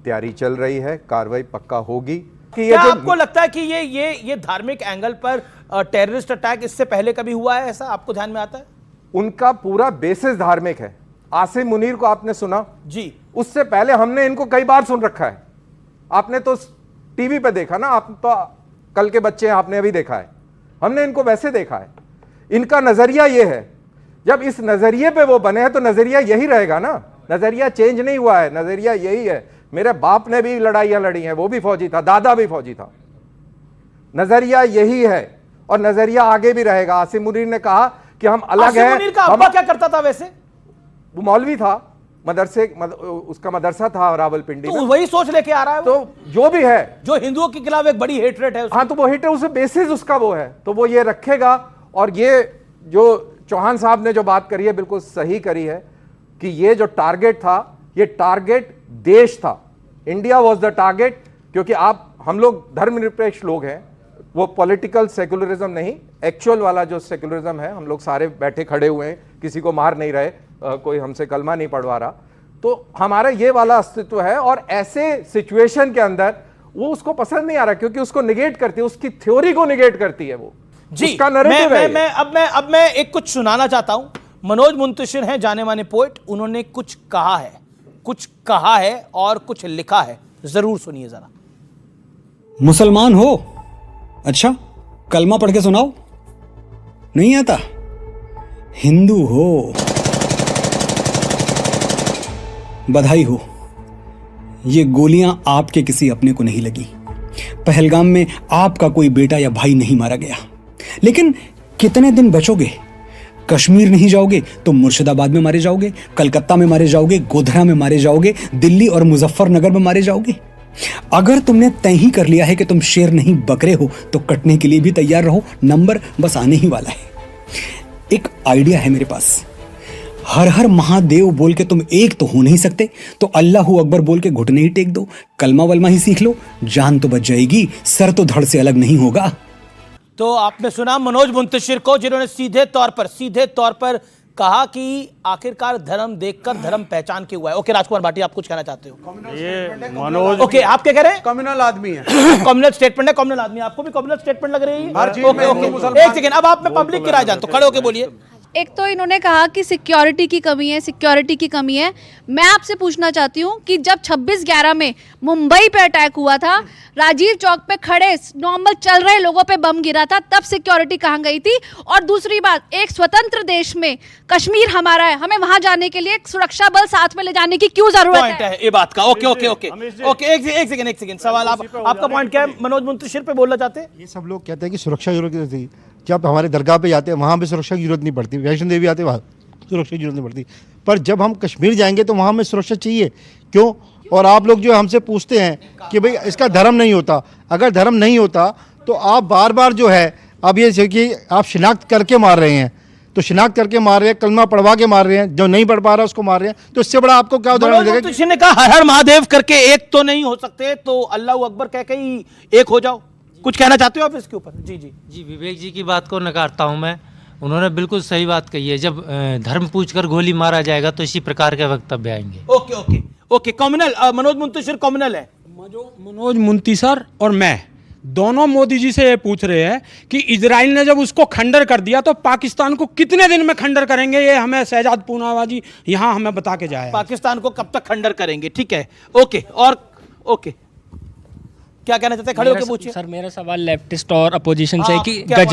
तैयारी चल रही है, कार्रवाई पक्का होगी। कि क्या आपको लगता है कि ये धार्मिक एंगल पर टेररिस्ट अटैक इससे पहले कभी हुआ है, ऐसा आपको ध्यान में आता है? उनका पूरा बेसिस धार्मिक है। आसिम मुनीर को आपने सुना जी, उससे पहले हमने इनको कई बार सुन रखा है। आपने तो टीवी पे देखा ना, आप तो कल के बच्चे हैं, आपने अभी देखा है, हमने इनको वैसे देखा है। इनका नजरिया ये है, जब इस नजरिए पे वो बने हैं तो नजरिया यही रहेगा ना, नजरिया चेंज नहीं हुआ है, नजरिया यही है। मेरे बाप ने भी लड़ाइयां लड़ी हैं, वो भी फौजी था, दादा भी फौजी था। नजरिया यही है और नजरिया आगे भी रहेगा। आसिम मुनीर ने कहा कि हम अलग हैं। मुनीर का अब्बा क्या करता था वैसे? वो मौलवी था, मदरसे उसका मदरसा था रावलपिंडी तो में। वही सोच लेके आ रहा है। तो जो भी है, जो हिंदुओं के खिलाफ एक बड़ी हेटरेट है, हाँ, तो वो हेट है, उसे बेसिस उसका वो है, तो वो ये रखेगा। और ये जो चौहान साहब ने जो बात करी है बिल्कुल सही करी है कि ये जो टारगेट था, ये टारगेट देश था, इंडिया वॉज द टारगेट। क्योंकि हम लोग धर्मनिरपेक्ष लोग हैं, वो पॉलिटिकल सेकुलरिज्म नहीं, एक्चुअल वाला जो सेकुलरिज्म है। हम लोग सारे बैठे खड़े हुए हैं, किसी को मार नहीं रहे, कोई हमसे कलमा नहीं पढ़वा रहा, तो हमारा ये वाला अस्तित्व है। और ऐसे सिचुएशन के अंदर वो उसको पसंद नहीं आ रहा, क्योंकि उसको निगेट करती है, उसकी थ्योरी को निगेट करती है वो जी। उसका नैरेटिव है। अब मैं एक कुछ सुनाना चाहता हूं। मनोज मुंतशिर हैं, जाने माने पोएट, उन्होंने कुछ कहा है और कुछ लिखा है, जरूर सुनिए जरा। मुसलमान हो? अच्छा, कलमा पढ़ के सुनाओ। नहीं आता? हिंदू हो? बधाई हो, ये गोलियां आपके किसी अपने को नहीं लगी। पहलगाम में आपका कोई बेटा या भाई नहीं मारा गया। लेकिन कितने दिन बचोगे? कश्मीर नहीं जाओगे तो मुर्शिदाबाद में मारे जाओगे, कलकत्ता में मारे जाओगे, गोधरा में मारे जाओगे, दिल्ली और मुजफ्फरनगर में मारे जाओगे। अगर तुमने तय ही कर लिया है कि तुम शेर नहीं बकरे हो तो कटने के लिए भी तैयार रहो, नंबर बस आने ही वाला है। एक आइडिया है मेरे पास, हर हर महादेव बोल के तुम एक तो हो नहीं सकते, तो अल्लाहू अकबर बोल के घुटने ही टेक दो, कलमा वलमा ही सीख लो, जान तो बच जाएगी, सर तो धड़ से अलग नहीं होगा। तो आपने सुना मनोज मुंतशिर को, जिन्होंने सीधे तौर पर कहा कि आखिरकार धर्म देखकर धर्म पहचान के हुआ है। ओके राजकुमार भाटी, आप कुछ कहना चाहते हो? ये मनोज, ओके, आप क्या कह रहे हैं? कम्युनल आदमी है। कम्युनल स्टेटमेंट है, कम्युनल आदमी। आपको भी कम्युनल स्टेटमेंट लग रही है? हर चीज में एक सेकंड, अब आप में पब्लिक की राय जानते हो, खड़े होके बोलिए। एक तो इन्होंने कहा कि सिक्योरिटी की कमी है। मैं आपसे पूछना चाहती हूँ कि जब 26/11 में मुंबई पे अटैक हुआ था, राजीव चौक पे खड़े नॉर्मल चल रहे लोगों पे बम गिरा था, तब सिक्योरिटी कहाँ गई थी? और दूसरी बात, एक स्वतंत्र देश में कश्मीर हमारा है, हमें वहां जाने के लिए सुरक्षा बल साथ में ले जाने की क्यों जरूरत है? ये बात का ओके, एक सेकंड सवाल आपका पॉइंट क्या है? मनोज मुंतशिर पे बोलना चाहते हैं? ये सब लोग कहते हैं कि सुरक्षा की जरूरत थी। जब हमारे दरगाह पे जाते हैं वहाँ पे सुरक्षा की जरूरत नहीं पड़ती, वैष्णो देवी आते वहाँ सुरक्षा की जरूरत नहीं पड़ती, पर जब हम कश्मीर जाएंगे तो वहाँ हमें सुरक्षा चाहिए। क्यों? और आप लोग जो हमसे पूछते हैं कि भाई इसका धर्म नहीं होता, अगर धर्म नहीं होता तो आप बार बार जो है, अब ये कि आप शिनाख्त करके मार रहे हैं, तो शिनाख्त करके मार रहे हैं, कलमा पढ़वा के मार रहे हैं, जो नहीं पढ़ पा रहा उसको मार रहे हैं, तो इससे बड़ा आपको क्या उदाहरण मिलेगा? किसी ने कहा हर हर महादेव करके एक तो नहीं हो सकते, तो अल्लाह अकबर कह के ही एक हो जाओ। कुछ कहना चाहते हो आप इसके ऊपर? जी, विवेक जी की बात को नकारता हूं मैं। उन्होंने बिल्कुल सही बात कही है। जब धर्म पूछकर गोली मारा जाएगा तो इसी प्रकार के वक्तव्य आएंगे। Okay okay okay, communal Manoj Muntashir communal है। मनोज मुंतशिर और मैं दोनों मोदी जी से ये पूछ रहे हैं कि इजराइल ने जब उसको खंडर कर दिया तो पाकिस्तान को कितने दिन में खंडर करेंगे, ये हमें शहजाद पूनावाला जी यहाँ हमें बता के जाए। पाकिस्तान को कब तक खंडर करेंगे? ठीक है, ओके। और ओके, क्या कहना चाहते हैं? खड़े होकर पूछिए। सर मेरा सवाल लेफ्टिस्ट और अपोजिशन से है कि क्या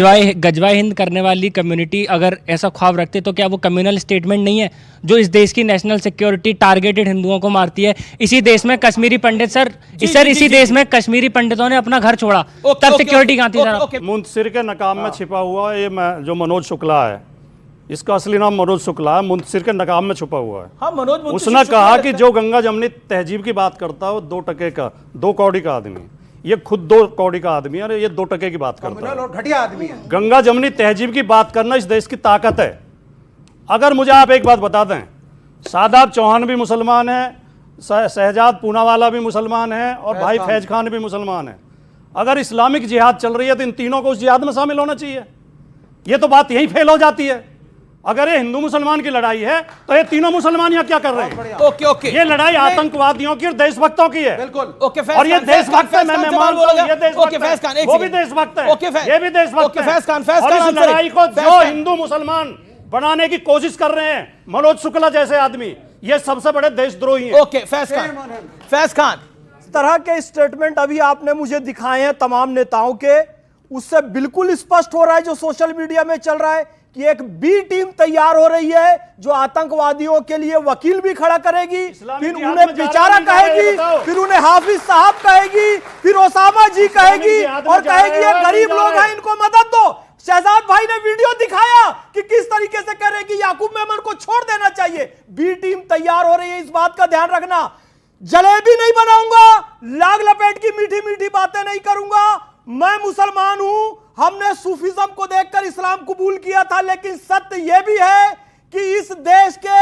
गजवा हिंद करने वाली कम्युनिटी अगर ऐसा ख्वाब रखते तो क्या वो कम्युनल स्टेटमेंट नहीं है जो इस देश की नेशनल सिक्योरिटी टारगेटेड हिंदुओं को मारती है? इसी देश में कश्मीरी पंडित इसी देश में कश्मीरी पंडितों ने अपना घर छोड़ा, तब सिक्योरिटी कहाँ थी सर? मुंतशिर के नकाब में छिपा हुआ ये जो मनोज शुक्ला है, इसका असली नाम मनोज शुक्ला है, मुंतशिर के नकाब में छुपा हुआ है। हाँ, मनोज उसने कहा कि जो गंगा जमनी तहजीब की बात करता है वो 2 टके का 2 कौड़ी का आदमी, ये खुद 2 कौड़ी का आदमी है और ये 2 टके की बात करता है और घटिया आदमी है। गंगा जमनी तहजीब की बात करना इस देश की ताकत है। अगर मुझे आप एक बात बता दें, शादाब चौहान भी मुसलमान है, शहजाद पूनावाला भी मुसलमान है और भाई फैज खान भी मुसलमान है। अगर इस्लामिक जिहाद चल रही है तो इन तीनों को उस जिहाद में शामिल होना चाहिए। ये तो बात यहीं फेल हो जाती है। अगर ये हिंदू मुसलमान की लड़ाई है तो ये तीनों मुसलमान यहाँ क्या कर रहे हैं? ओके ओके, ये लड़ाई आतंकवादियों की और देशभक्तों की है। बिल्कुल। ओके, और ये देशभक्त है, मैं मानता हूं, ये देशभक्त ओके, फैज खान, है, वो भी देशभक्त है, ओके, ये भी देशभक्त ओके, है। फैज खान, और इस लड़ाई को जो हिंदू मुसलमान बनाने की कोशिश कर रहे हैं मनोज शुक्ला जैसे आदमी, ये सबसे बड़े देशद्रोही हैं। ओके, फैज खान, इस तरह के स्टेटमेंट अभी आपने मुझे दिखाए हैं तमाम नेताओं के, उससे बिल्कुल स्पष्ट हो रहा है जो सोशल मीडिया में चल रहा है कि एक बी टीम तैयार हो रही है जो आतंकवादियों के लिए वकील भी खड़ा करेगी, फिर उन्हें बेचारा कहेगी, फिर उन्हें हाफिज साहब कहेगी, फिर ओसामा जी कहेगी और कहेगी ये गरीब लोग हैं, इनको मदद दो। शहजाद भाई ने वीडियो दिखाया कि किस तरीके से कह रहे कि याकूब मेमन को छोड़ देना चाहिए। बी टीम तैयार हो रही है, इस बात का ध्यान रखना। जलेबी नहीं बनाऊंगा, लाग लपेट की मीठी मीठी बातें नहीं करूंगा। मैं मुसलमान हूं, हमने सूफिज्म को देखकर इस्लाम कबूल किया था, लेकिन सत्य यह भी है कि इस देश के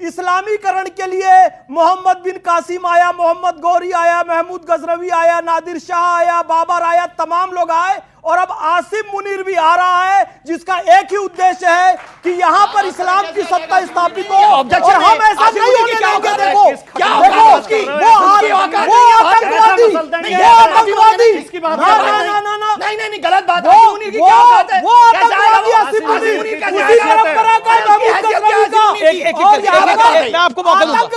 इस्लामीकरण के लिए मोहम्मद बिन कासिम आया, मोहम्मद गौरी आया, महमूद गजनवी आया, नादिर शाह आया, बाबर आया, तमाम लोग आए और अब आसिम मुनीर भी आ रहा है, जिसका एक ही उद्देश्य है कि यहां पर इस्लाम की सत्ता स्थापित हो और हम ऐसा नहीं होने देंगे। देखो नहीं गलत बात है। मैं आपको आतंक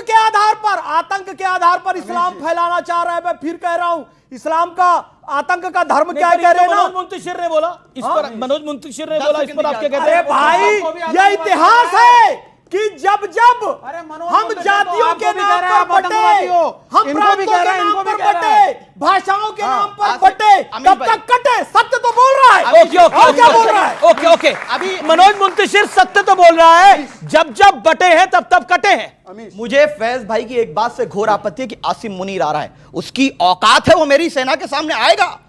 के आधार पर इस्लाम फैलाना चाह रहा है। मैं फिर कह रहा हूं, इस्लाम का आतंक का धर्म क्या कह रहे हैं ना? मनोज मुंतशिर ने बोला इस पर, मनोज मुंतशिर ने बोला इस पर आप क्या कहते हैं? भाई यह इतिहास है कि जब जब हम जातियों के नाम पर बटे, हम प्रांतों के नाम पर बटे, भाषाओं के नाम पर बटे, तब तक कटे। सत्य तो बोल रहा है। ओके, क्या बोल रहा है? ओके ओके, अभी मनोज मुंतशिर सत्य तो बोल रहा है, जब जब बटे हैं तब तब कटे हैं। मुझे फैज भाई की एक बात से घोर आपत्ति है कि आसिम मुनीर आ रहा है, उसकी औकात है, वो मेरी सेना के सामने आएगा,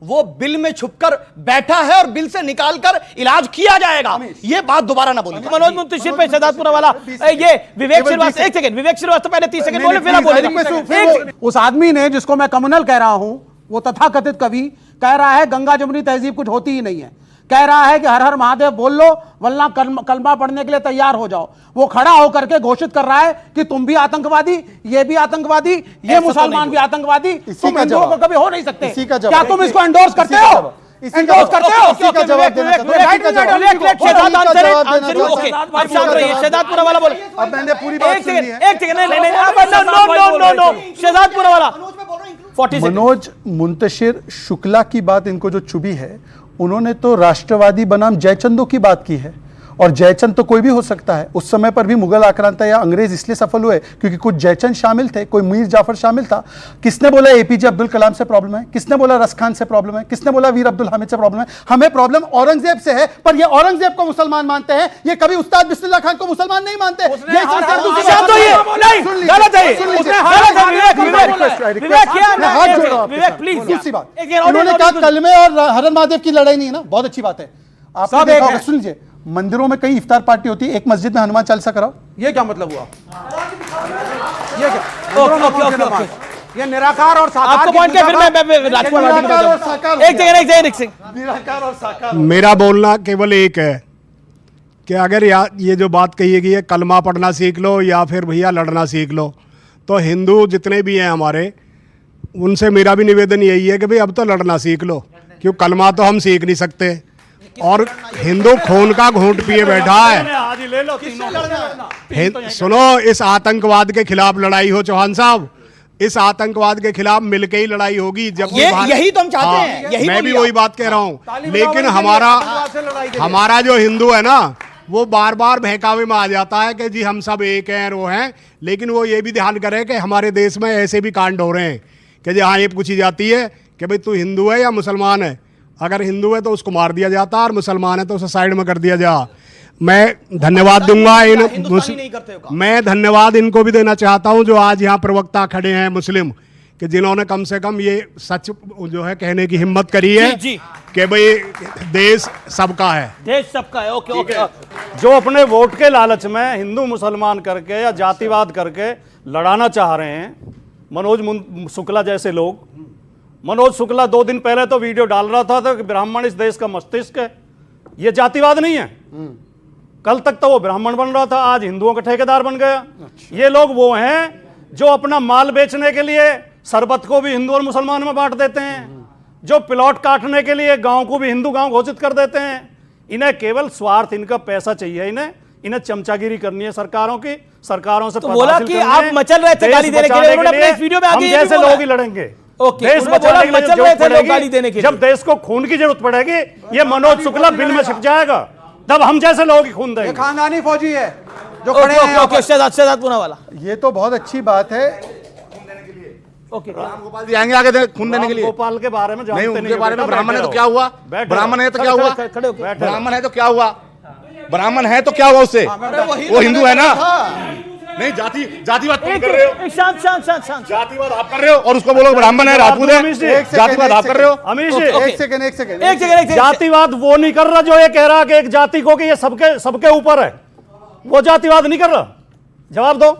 वो बिल में छुपकर बैठा है और बिल से निकालकर इलाज किया जाएगा। ये बात दोबारा ना बोलिए। मनोज मुंतशिर पे शहजाद पूनावाला, ये विवेक श्रीवास्तव, एक सेकंड, विवेक श्रीवास्तव पहले 30 सेकंड बोले, फिर आप बोले। उस आदमी ने, जिसको मैं कम्युनल कह रहा हूं, वो तथाकथित कवि कह रहा है गंगा जमुनी तहजीब कुछ होती ही नहीं है, कह रहा है कि हर हर महादेव बोल लो वरना कलमा पढ़ने के लिए तैयार हो जाओ। वो खड़ा होकर के घोषित कर रहा है कि तुम भी आतंकवादी, ये भी आतंकवादी, ये मुसलमान भी आतंकवादी, तुम हिंदुओं को कभी हो नहीं सकते। क्या तुम इसको एंडोर्स करते हो? एंडोर्स करते हो? शहजाद पूनावाला बोले। अब मैंने पूरी बात सुनी है। एक सेकंड, नो, शहजाद पूनावाला। मनोज मुंतशिर शुक्ला की बात इनको जो चुभी है, उन्होंने तो राष्ट्रवादी बनाम जयचंदों की बात की है, और जयचंद तो कोई भी हो सकता है। उस समय पर भी मुगल आक्रांता या अंग्रेज इसलिए सफल हुए क्योंकि कुछ जयचंद शामिल थे, कोई मीर जाफर शामिल था। किसने बोला एपीजे अब्दुल कलाम से प्रॉब्लम है? किसने बोला रस खान से प्रॉब्लम है? किसने बोला वीर अब्दुल हामिद से प्रॉब्लम है? हमें प्रॉब्लम औरंगजेब से है, पर ये औरंगजेब को मुसलमान मानते हैं, ये कभी उस्ताद बिस्मिल्लाह खान को मुसलमान नहीं मानते। उन्होंने कहा कलमे और हरन महादेव की लड़ाई नहीं है ना, बहुत अच्छी बात है। आप सुन लीजिए, मंदिरों में कई इफ्तार पार्टी होती है, एक मस्जिद में हनुमान चालीसा कराओ। ये क्या मतलब हुआ? ये क्या? ये निराकार और साकार। आपको पॉइंट क्या? फिर मैं मेरा बोलना केवल एक है कि अगर ये जो बात कही गई है कलमा पढ़ना सीख लो या फिर भैया लड़ना सीख लो, तो हिंदू जितने भी हैं हमारे, उनसे मेरा भी निवेदन यही है कि भाई अब तो लड़ना सीख लो, क्यों कलमा तो हम सीख नहीं सकते और हिंदू खून का घूंट पिए बैठा है। सुनो, इस आतंकवाद के खिलाफ लड़ाई हो चौहान साहब, इस आतंकवाद के खिलाफ मिलके ही लड़ाई होगी। जब यही तो हम चाहते हैं, यही मैं भी वही बात कह रहा हूँ, लेकिन हमारा जो हिंदू है ना, वो बार बार बहकावे में आ जाता है कि जी हम सब एक हैं, वो हैं, लेकिन वो ये भी ध्यान करे कि हमारे देश में ऐसे भी कांड हो रहे हैं कि जी हाँ ये पूछी जाती है कि भाई तू हिंदू है या मुसलमान है। अगर हिंदू है तो उसको मार दिया जाता और मुसलमान है तो उसे साइड में कर दिया जा। मैं धन्यवाद दूंगा मैं धन्यवाद इनको भी देना चाहता हूं जो आज यहाँ प्रवक्ता खड़े हैं मुस्लिम, कि जिन्होंने कम से कम ये सच जो है कहने की हिम्मत करी है कि भाई देश सबका है, देश सबका है। Okay okay. जो अपने वोट के लालच में हिंदू मुसलमान करके या जातिवाद करके लड़ाना चाह रहे हैं, मनोज शुक्ला जैसे लोग। मनोज शुक्ला 2 दिन पहले तो वीडियो डाल रहा था कि ब्राह्मण इस देश का मस्तिष्क है। ये जातिवाद नहीं है। कल तक तो वो ब्राह्मण बन रहा था, आज हिंदुओं का ठेकेदार बन गया। ये लोग वो हैं जो अपना माल बेचने के लिए शरबत को भी हिंदू और मुसलमान में बांट देते हैं, जो प्लॉट काटने के लिए गांव को भी हिंदू गांव घोषित कर देते हैं। इन्हें केवल स्वार्थ, इनका पैसा चाहिए, इन्हें चमचागिरी करनी है सरकारों की। सरकारों से तो बोला कि आप मचल रहे थे गाली देने के लिए, उन्होंने अपने इस वीडियो में आगे जैसे लोग ही लड़ेंगे। देश बचाने के लिए जरूरत पड़ेगी, गाली देने के लिए। जब देश को खून की जरूरत पड़ेगी, ये मनोज शुक्ला बिल में छिप जाएगा, तब हम जैसे लोग ही खून देंगे। खानदानी फौजी है जो खड़े हैं। शहजाद पूना वाला, ये तो बहुत अच्छी बात है। ओके, गोपाल जी आएंगे आगे खून देने के लिए। गोपाल के बारे में जानते नहीं, उनके बारे में ब्राह्मण है तो क्या हुआ? ब्राह्मण है तो क्या हुआ? ब्राह्मण है तो क्या हुआ? ब्राह्मण है तो क्या हुआ उससे? वो हिंदू है ना? नहीं, जातिवाद तुम कर रहे हो। शांत। जातिवाद आप कर रहे हो और उसको बोलो ब्राह्मण है, राजपूत है। जातिवाद आप कर रहे हो। अमीश एक सेकंड। जातिवाद वो नहीं कर रहा जो ये कह रहा कि एक जाति को कि ये सबके ऊपर है, वो जातिवाद नहीं कर रहा। जवाब दो।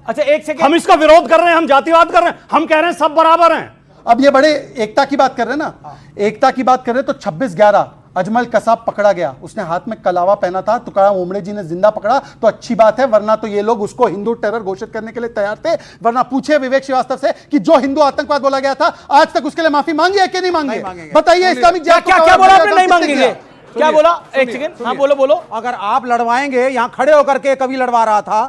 अच्छा, एक सेकंड। हम इसका विरोध कर रहे हैं, हम जातिवाद कर रहे हैं, हम कह रहे हैं सब बराबर हैं। अब ये बड़े एकता की बात कर रहे हैं ना, एकता की बात कर रहे हैं, तो 26/11 अजमल कसाब पकड़ा गया, उसने हाथ में कलावा पहना था, तुकाराम ओमड़े जी ने जिंदा पकड़ा, तो अच्छी बात है, वरना तो ये लोग उसको हिंदू टेरर घोषित करने के लिए तैयार थे। वरना पूछे विवेक श्रीवास्तव से कि जो हिंदू आतंकवाद बोला गया था, आज तक उसके लिए माफी मांगी है कि नहीं मांगी? बताइए। इस्लामिक क्या बोला आपने? नहीं मांगेंगे। क्या बोला? एक सेकंड। हाँ, बोलो। अगर आप लड़वाएंगे, यहाँ खड़े होकर के कभी लड़वा रहा था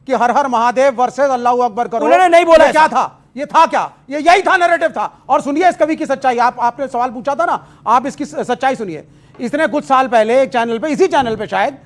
कि हर हर महादेव वर्सेस अल्लाह अकबर करो, उन्होंने नहीं बोला। क्या था? ये था क्या? ये यही था, नैरेटिव था। और सुनिए इस कवि की सच्चाई। आपने सवाल पूछा था ना, आप इसकी सच्चाई सुनिए। इसने कुछ साल पहले एक चैनल पे, इसी चैनल पे शायद,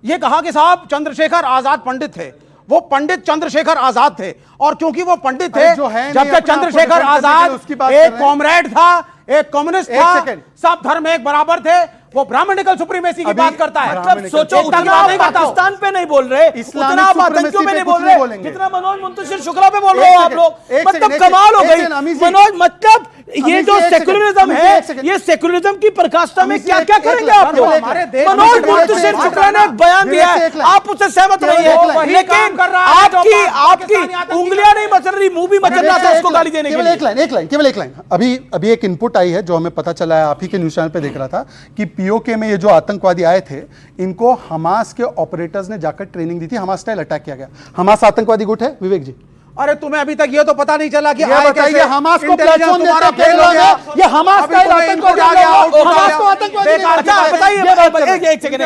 ये कहा कि साहब चंद्रशेखर आजाद पंडित थे, वो पंडित चंद्रशेखर आजाद थे, और क्योंकि वो पंडित थे, जब तक चंद्रशेखर आजाद एक कॉमरेड था, एक कम्युनिस्ट था, सब धर्म एक बराबर थे, वो ब्राह्मणिकल सुप्रीमेसी की बात करता है। मतलब सोचो, उतना आप पाकिस्तान पे नहीं बोल रहे, उतना आप आतंकियों पे नहीं बोल रहे, जितना मनोज मुंतशिर शुक्ला पे बोल रहे हो आप लोग। मतलब कमाल हो गई मनोज। मतलब ये जो सेक्युलरिज्म है, ये सेक्युलरिज्म की पराकाष्ठा में क्या क्या करेंगे आप लोग? मनोज मुंतशिर शुक्ला ने एक बयान दिया है, आप उससे सहमत नहीं है, लेकिन आपकी उंगलियां नहीं मचल रही, मुंह भी मचल रहा था उसको गाली देने के लिए। केवल एक लाइन। अभी एक इनपुट आई है जो हमें पता चला है, आप ही के न्यूज चैनल पे देख रहा था कि पीओके में ये जो आतंकवादी आए थे, इनको हमास के ऑपरेटर्स ने जाकर ट्रेनिंग दी थी, हमास स्टाइल अटैक किया गया। हमास आतंकवादी गुट है विवेक जी? अरे तुम्हें अभी तक ये तो पता नहीं चला कि बताइए, हमास को प्लेटफॉर्म देता फेल हो गया, ये हमास का आतंकवादी आ गया, हमास को आतंकवादी बताइए। एक सेकंड।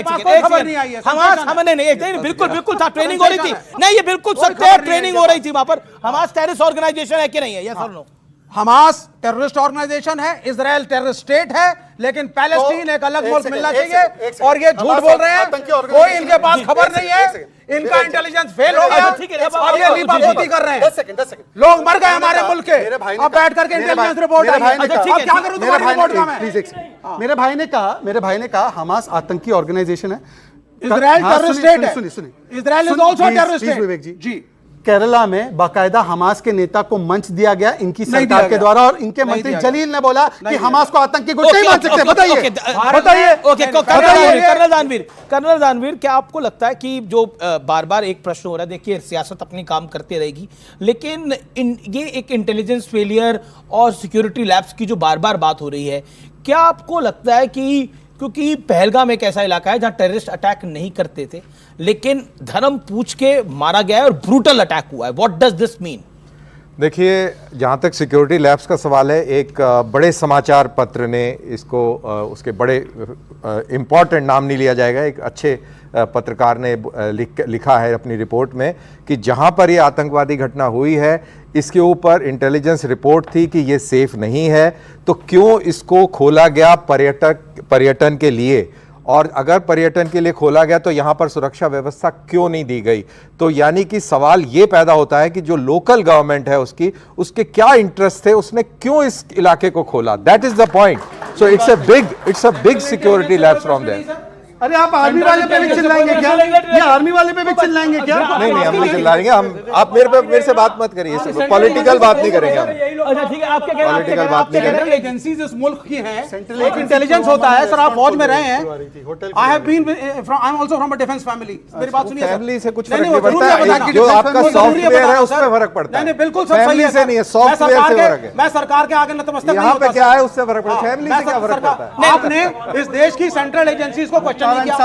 हमास हमने नहीं, बिल्कुल था, ट्रेनिंग हो रही थी। नहीं, ये बिल्कुल सत्य है, ट्रेनिंग हो रही थी वहां पर। हमास टेररिस्ट ऑर्गेनाइजेशन है कि नहीं है? यस और नो? हमास टेररिस्ट ऑर्गेनाइजेशन है, इजराइल टेररिस्ट स्टेट है, लेकिन पैलेस्टीन एक अलग मुल्क मिलना चाहिए, और ये झूठ बोल रहे हैं। कोई इनके पास खबर नहीं है, इनका इंटेलिजेंस फेल हो गया, अब ये लीपापोती कर रहे हैं। 10 सेकंड। लोग मर गए हमारे मुल्क के, अब बैठ करके इंटेलिजेंस रिपोर्ट आई है। क्या करूं तुम्हारी रिपोर्ट का मैं? मेरे भाई ने कहा हमास आतंकी ऑर्गेनाइजेशन है, इजराइल टेररिस्ट स्टेट है। सुनिए, Israel is also terrorist state. Vivek ji, Kerala में बाकायदा हमास के नेता को मंच दिया गया इनकी सरकार के द्वारा, और इनके मंत्री जलील ने बोला कि हमास को आतंकी गुट नहीं मान सकते। बताइए। कर्नल दानवीर, क्या आपको लगता है कि जो बार बार एक प्रश्न हो रहा है, देखिए सियासत अपनी काम करती रहेगी, लेकिन ये एक इंटेलिजेंस फेलियर और सिक्योरिटी लैब्स की जो बार बार बात हो रही है, क्या आपको लगता है कि क्योंकि पहलगाम एक ऐसा इलाका है जहां टेररिस्ट अटैक नहीं करते थे, लेकिन धर्म पूछ के मारा गया है और ब्रूटल अटैक हुआ है। What does this mean? देखिए, जहाँ तक सिक्योरिटी लैब्स का सवाल है, एक बड़े समाचार पत्र ने इसको उसके बड़े इम्पॉर्टेंट नाम नहीं लिया जाएगा, एक अच्छे पत्रकार ने लिखा है अपनी रिपोर्ट में कि जहाँ पर ये आतंकवादी घटना हुई है इसके ऊपर इंटेलिजेंस रिपोर्ट थी कि ये सेफ नहीं है, तो क्यों इसको खोला गया पर्यटन के लिए, और अगर पर्यटन के लिए खोला गया तो यहाँ पर सुरक्षा व्यवस्था क्यों नहीं दी गई। तो यानी कि सवाल ये पैदा होता है कि जो लोकल गवर्नमेंट है उसके क्या इंटरेस्ट थे, उसने क्यों इस इलाके को खोला। That is the point. So it's a big security labs from there. अरे आप आर्मी वाले पे भी चिल्लाएंगे क्या? ये आर्मी वाले पे भी चिल्लाएंगे क्या? नहीं हम नहीं चिल्लाएंगे। आप मेरे से बात मत करिए, पॉलिटिकल बात नहीं करेंगे हम। अच्छा ठीक है, आपके पॉलिटिकल बात नहीं करेंगे। एजेंसीज इस मुल्क की हैं, एक इंटेलिजेंस होता है। सर आप फौज में रहे हैं, I have been I am also from a defence family. मेरी बात सुनिए, फैमिली से कुछ फर्क नहीं पड़ता, जो आपका सॉफ्टवेयर है उस पे फर्क पड़ता है। नहीं बिल्कुल सब सही है, से नहीं है, सॉफ्टवेयर से फर्क है। मैं सरकार के आगे नतमस्तक नहीं यहाँ पे क्या है उससे फर्क पड़ता है, फैमिली से क्या फर्क पड़ता है? आपने इस देश की सेंट्रल एजेंसीज को क्वेश्चन नहीं किया।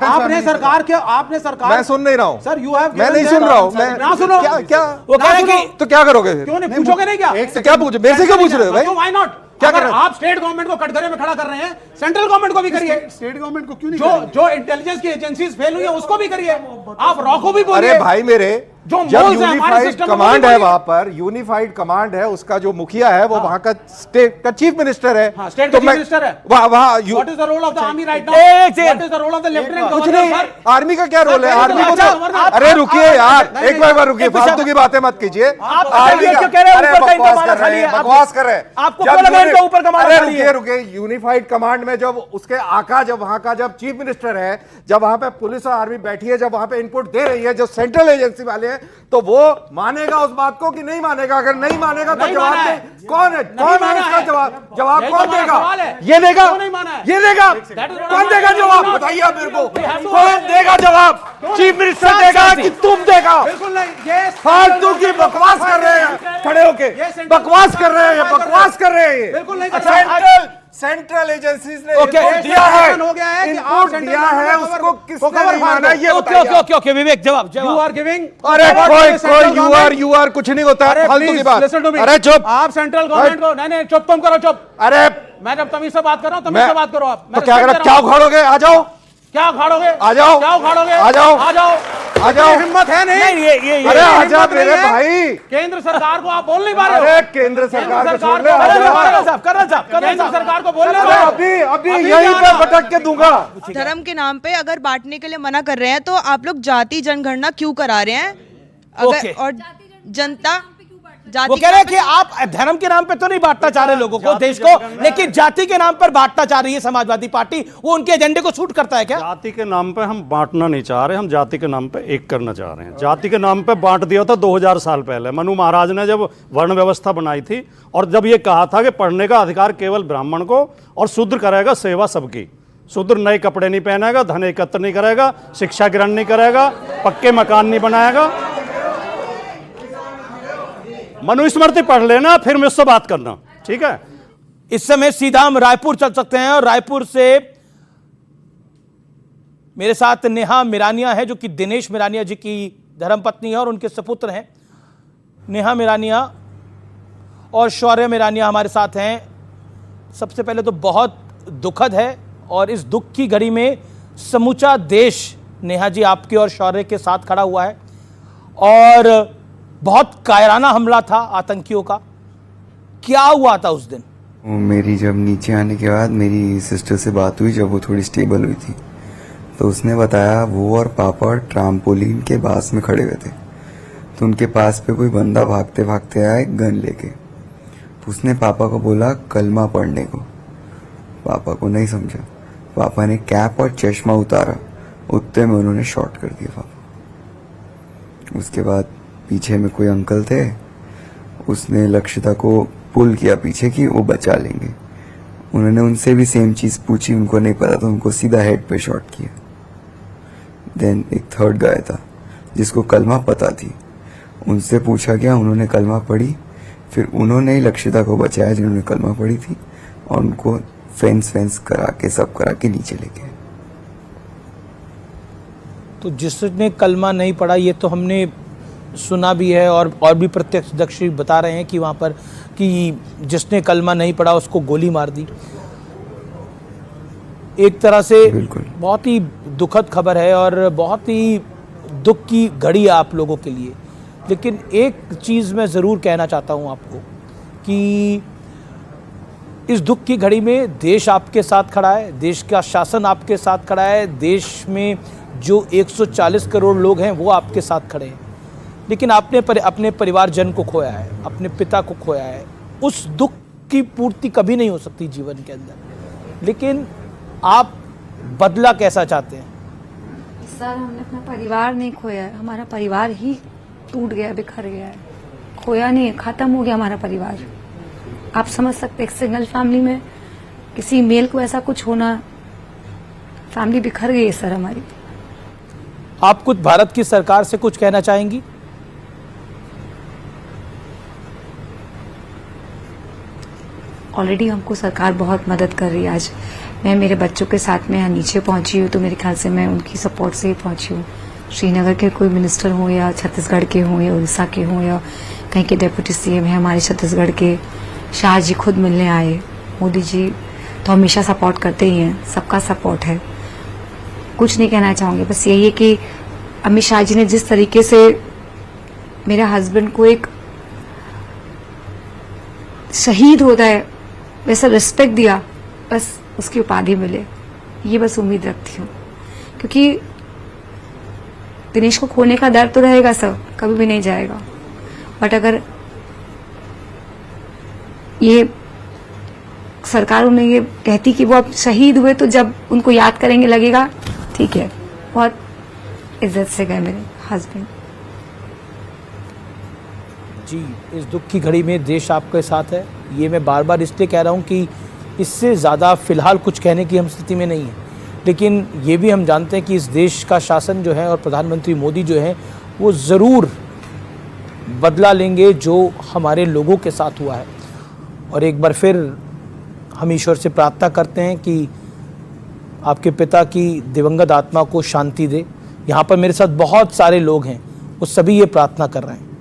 आपने सरकार मैं सुन नहीं रहा हूँ सर, यू हैव मैं नहीं सुन रहा हूँ। मैं ना सुनो क्या वो कह रहे हैं कि तो क्या करोगे? क्यों नहीं पूछोगे? नहीं क्या तो क्या पूछो, मेरे से क्यों पूछ रहे हो भाई? Why not? क्या अगर कर रहे हो? आप स्टेट गवर्नमेंट को कटघरे में खड़ा कर रहे हैं, सेंट्रल गवर्नमेंट को भी करिए। स्टेट गवर्नमेंट को क्यों नहीं? जो इंटेलिजेंस की एजेंसीज फेल हुई है उसको भी करिए। आप रॉ को भी बोलिए। अरे भाई मेरे, जो जब मोल्स हैं हमारे यूनिफाइड सिस्टम कमांड है, वहां पर यूनिफाइड कमांड है, उसका जो मुखिया है वो वहां का स्टेट का चीफ मिनिस्टर है। स्टेट तो का चीफ मिनिस्टर है। वहां what is the role of the army right now? What is the role of the lieutenant कुछ गवर्नर? नहीं, आर्मी का क्या रोल है? आर्मी को गवर्नर, अरे रुकिए यार, एक बार रुकिए, फालतू की बातें मत कीजिए। आर्मी क्यों कह रहे हैं ऊपर का इनका माना खाली है? बकवास कर रहे हैं। आपको क्यों लगा इनका ऊपर का माना खाली है? रुकिए, यूनिफाइड कमांड में जब उसके आका, जब वहां का जब चीफ मिनिस्टर है, जब वहां पे पुलिस और आर्मी बैठी है, जब वहां पे इनपुट दे रही है जो सेंट्रल एजेंसी वाले हैं, तो वो मानेगा उस बात को कि नहीं मानेगा? अगर नहीं मानेगा तो जवाब दे। कौन है इसका जवाब कौन देगा? ये देगा, ये देगा, कौन देगा जवाब? बताइए आप मेरे को, कौन देगा जवाब? चीफ मिनिस्टर देगा कि तुम देगा? बिल्कुल नहीं, फालतू की बकवास कर रहे हैं, खड़े होके बकवास कर रहे हैं, बकवास कर रहे हैं। बिल्कुल नहीं। सेंट्रल एजेंसीज ने इनपुट दिया है, हो गया है कि इनपुट दिया है, उसको किसने नहीं माना? ये ओके विवेक जवाब यू आर गिविंग। अरे कोई यू आर कुछ नहीं होता है, फालतू की बात। अरे चुप, आप सेंट्रल गवर्नमेंट को नहीं चुप, तुम करो चुप। अरे मैं जब तमीज से बात कर रहा हूँ, तमीज से बात करो आप। तो क्या उखाड़ोगे? आ जाओ, क्या उखाड़ोगे? आ जाओ, क्या उखाड़ोगे? आ जाओ, आ जाओ, आ जाओ। हिम्मत है नहीं? ये अरे आ जा मेरे भाई। केंद्र सरकार को आप बोल नहीं पा रहे हो। अरे केंद्र सरकार को छोड़ दे, केंद्र सरकार को बोल नहीं पा रहे हो। अभी यहीं पे भटक के दूंगा। धर्म के नाम पे अगर बांटने के लिए मना कर रहे हैं तो आप लोग जाति जनगणना क्यों करा रहे हैं? अगर और जनता वो कह रहे हैं कि आप धर्म के नाम पे तो नहीं बांटना चाह रहे लोगों को, देश को, लेकिन जाति के नाम पर बांटना चाह रही है समाजवादी पार्टी। वो उनके एजेंडे को सूट करता है क्या? जाति के नाम पे हम बांटना नहीं चाह रहे, हम जाति के नाम पे एक करना चाह रहे हैं। जाति के नाम पे बांट दिया था 2000 साल पहले, मनु महाराज ने जब वर्ण व्यवस्था बनाई थी, और जब ये कहा था कि पढ़ने का अधिकार केवल ब्राह्मण को, और शूद्र करेगा सेवा सबकी। शूद्र नए कपड़े नहीं पहनेगा, धन एकत्र नहीं करेगा, शिक्षा ग्रहण नहीं करेगा, पक्के मकान नहीं बनाएगा। मनुस्मृति पढ़ लेना, फिर मुझसे बात करना, ठीक है? इस समय सीधा हम रायपुर चल सकते हैं, और रायपुर से मेरे साथ नेहा मिरानिया है, जो कि दिनेश मिरानिया जी की धर्मपत्नी है और उनके सपुत्र हैं। नेहा मिरानिया और शौर्य मिरानिया हमारे साथ हैं। सबसे पहले तो बहुत दुखद है, और इस दुख की घड़ी में समूचा देश नेहा जी आपके और शौर्य के साथ खड़ा हुआ है, और बहुत कायराना हमला था आतंकियों का। क्या हुआ था उस दिन? मेरी जब नीचे आने के बाद मेरी सिस्टर से बात हुई, जब वो थोड़ी स्टेबल हुई थी, तो उसने बताया वो और पापा ट्राम्पोलिन के पास में खड़े हुए थे, तो उनके पास पे कोई बंदा भागते भागते आया गन लेके। तो उसने पापा को बोला कलमा पढ़ने को। पापा को नहीं समझा, पापा ने कैप और चश्मा उतारा, उतने में उन्होंने शॉट कर दिया पापा। उसके बाद पीछे में कोई अंकल थे, उसने लक्षिता को पुल किया पीछे कि वो बचा लेंगे। उन्होंने उनसे भी सेम चीज पूछी, उनको नहीं पता, तो उनको सीधा हेड पे शॉट किया। देन एक थर्ड गाय था जिसको कलमा पता थी, उनसे पूछा गया, उन्होंने कलमा पढ़ी, फिर उन्होंने ही लक्षिता को बचाया जिन्होंने कलमा पढ़ी थी, और उनको फेंस करा के सब करा के नीचे लेके। तो जिसने कलमा नहीं पढ़ा, ये तो हमने सुना भी है और भी प्रत्यक्षदर्शी बता रहे हैं कि वहाँ पर कि जिसने कलमा नहीं पढ़ा उसको गोली मार दी। एक तरह से बहुत ही दुखद खबर है और बहुत ही दुख की घड़ी है आप लोगों के लिए। लेकिन एक चीज़ मैं ज़रूर कहना चाहता हूँ आपको कि इस दुख की घड़ी में देश आपके साथ खड़ा है, देश का शासन आपके साथ खड़ा है, देश में जो 140 करोड़ लोग हैं वो आपके साथ खड़े हैं। लेकिन आपने अपने परिवारजन को खोया है, अपने पिता को खोया है। उस दुख की पूर्ति कभी नहीं हो सकती जीवन के अंदर। लेकिन आप बदला कैसा चाहते हैं? सर, हमने अपना परिवार नहीं खोया है, हमारा परिवार ही टूट गया, बिखर गया है। खोया नहीं है, खत्म हो गया हमारा परिवार। आप समझ सकते हैं, एक सिंगल फैमिली में किसी मेल को ऐसा कुछ होना, फैमिली बिखर गई है सर हमारी। आप कुछ भारत की सरकार से कुछ कहना चाहेंगी? ऑलरेडी हमको सरकार बहुत मदद कर रही है। आज मैं मेरे बच्चों के साथ में यहाँ नीचे पहुंची हूँ तो मेरे ख्याल से मैं उनकी सपोर्ट से ही पहुंची हूँ। श्रीनगर के कोई मिनिस्टर हों या छत्तीसगढ़ के हों या उड़ीसा के हों या कहीं के डिप्टी सीएम है हमारे छत्तीसगढ़ के, शाह जी खुद मिलने आए। मोदी जी तो हमेशा सपोर्ट करते ही हैं, सबका सपोर्ट है। कुछ नहीं कहना चाहूँगी, बस यही है कि अमित शाह जी ने जिस तरीके से मेरे हस्बैंड को एक शहीद होता है वैसा रिस्पेक्ट दिया, बस उसकी उपाधि मिले, ये बस उम्मीद रखती हूँ। क्योंकि दिनेश को खोने का डर तो रहेगा सर, कभी भी नहीं जाएगा। बट अगर ये सरकार उन्हें ये कहती कि वो अब शहीद हुए तो जब उनको याद करेंगे लगेगा ठीक है, बहुत इज्जत से गए मेरे हस्बैंड। जी, इस दुख की घड़ी में देश आपके साथ है। ये मैं बार बार इसलिए कह रहा हूँ कि इससे ज़्यादा फिलहाल कुछ कहने की हम स्थिति में नहीं है। लेकिन ये भी हम जानते हैं कि इस देश का शासन जो है और प्रधानमंत्री मोदी जो है वो ज़रूर बदला लेंगे जो हमारे लोगों के साथ हुआ है। और एक बार फिर हम ईश्वर से प्रार्थना करते हैं कि आपके पिता की दिवंगत आत्मा को शांति दे। यहाँ पर मेरे साथ बहुत सारे लोग हैं, वो सभी ये प्रार्थना कर रहे हैं।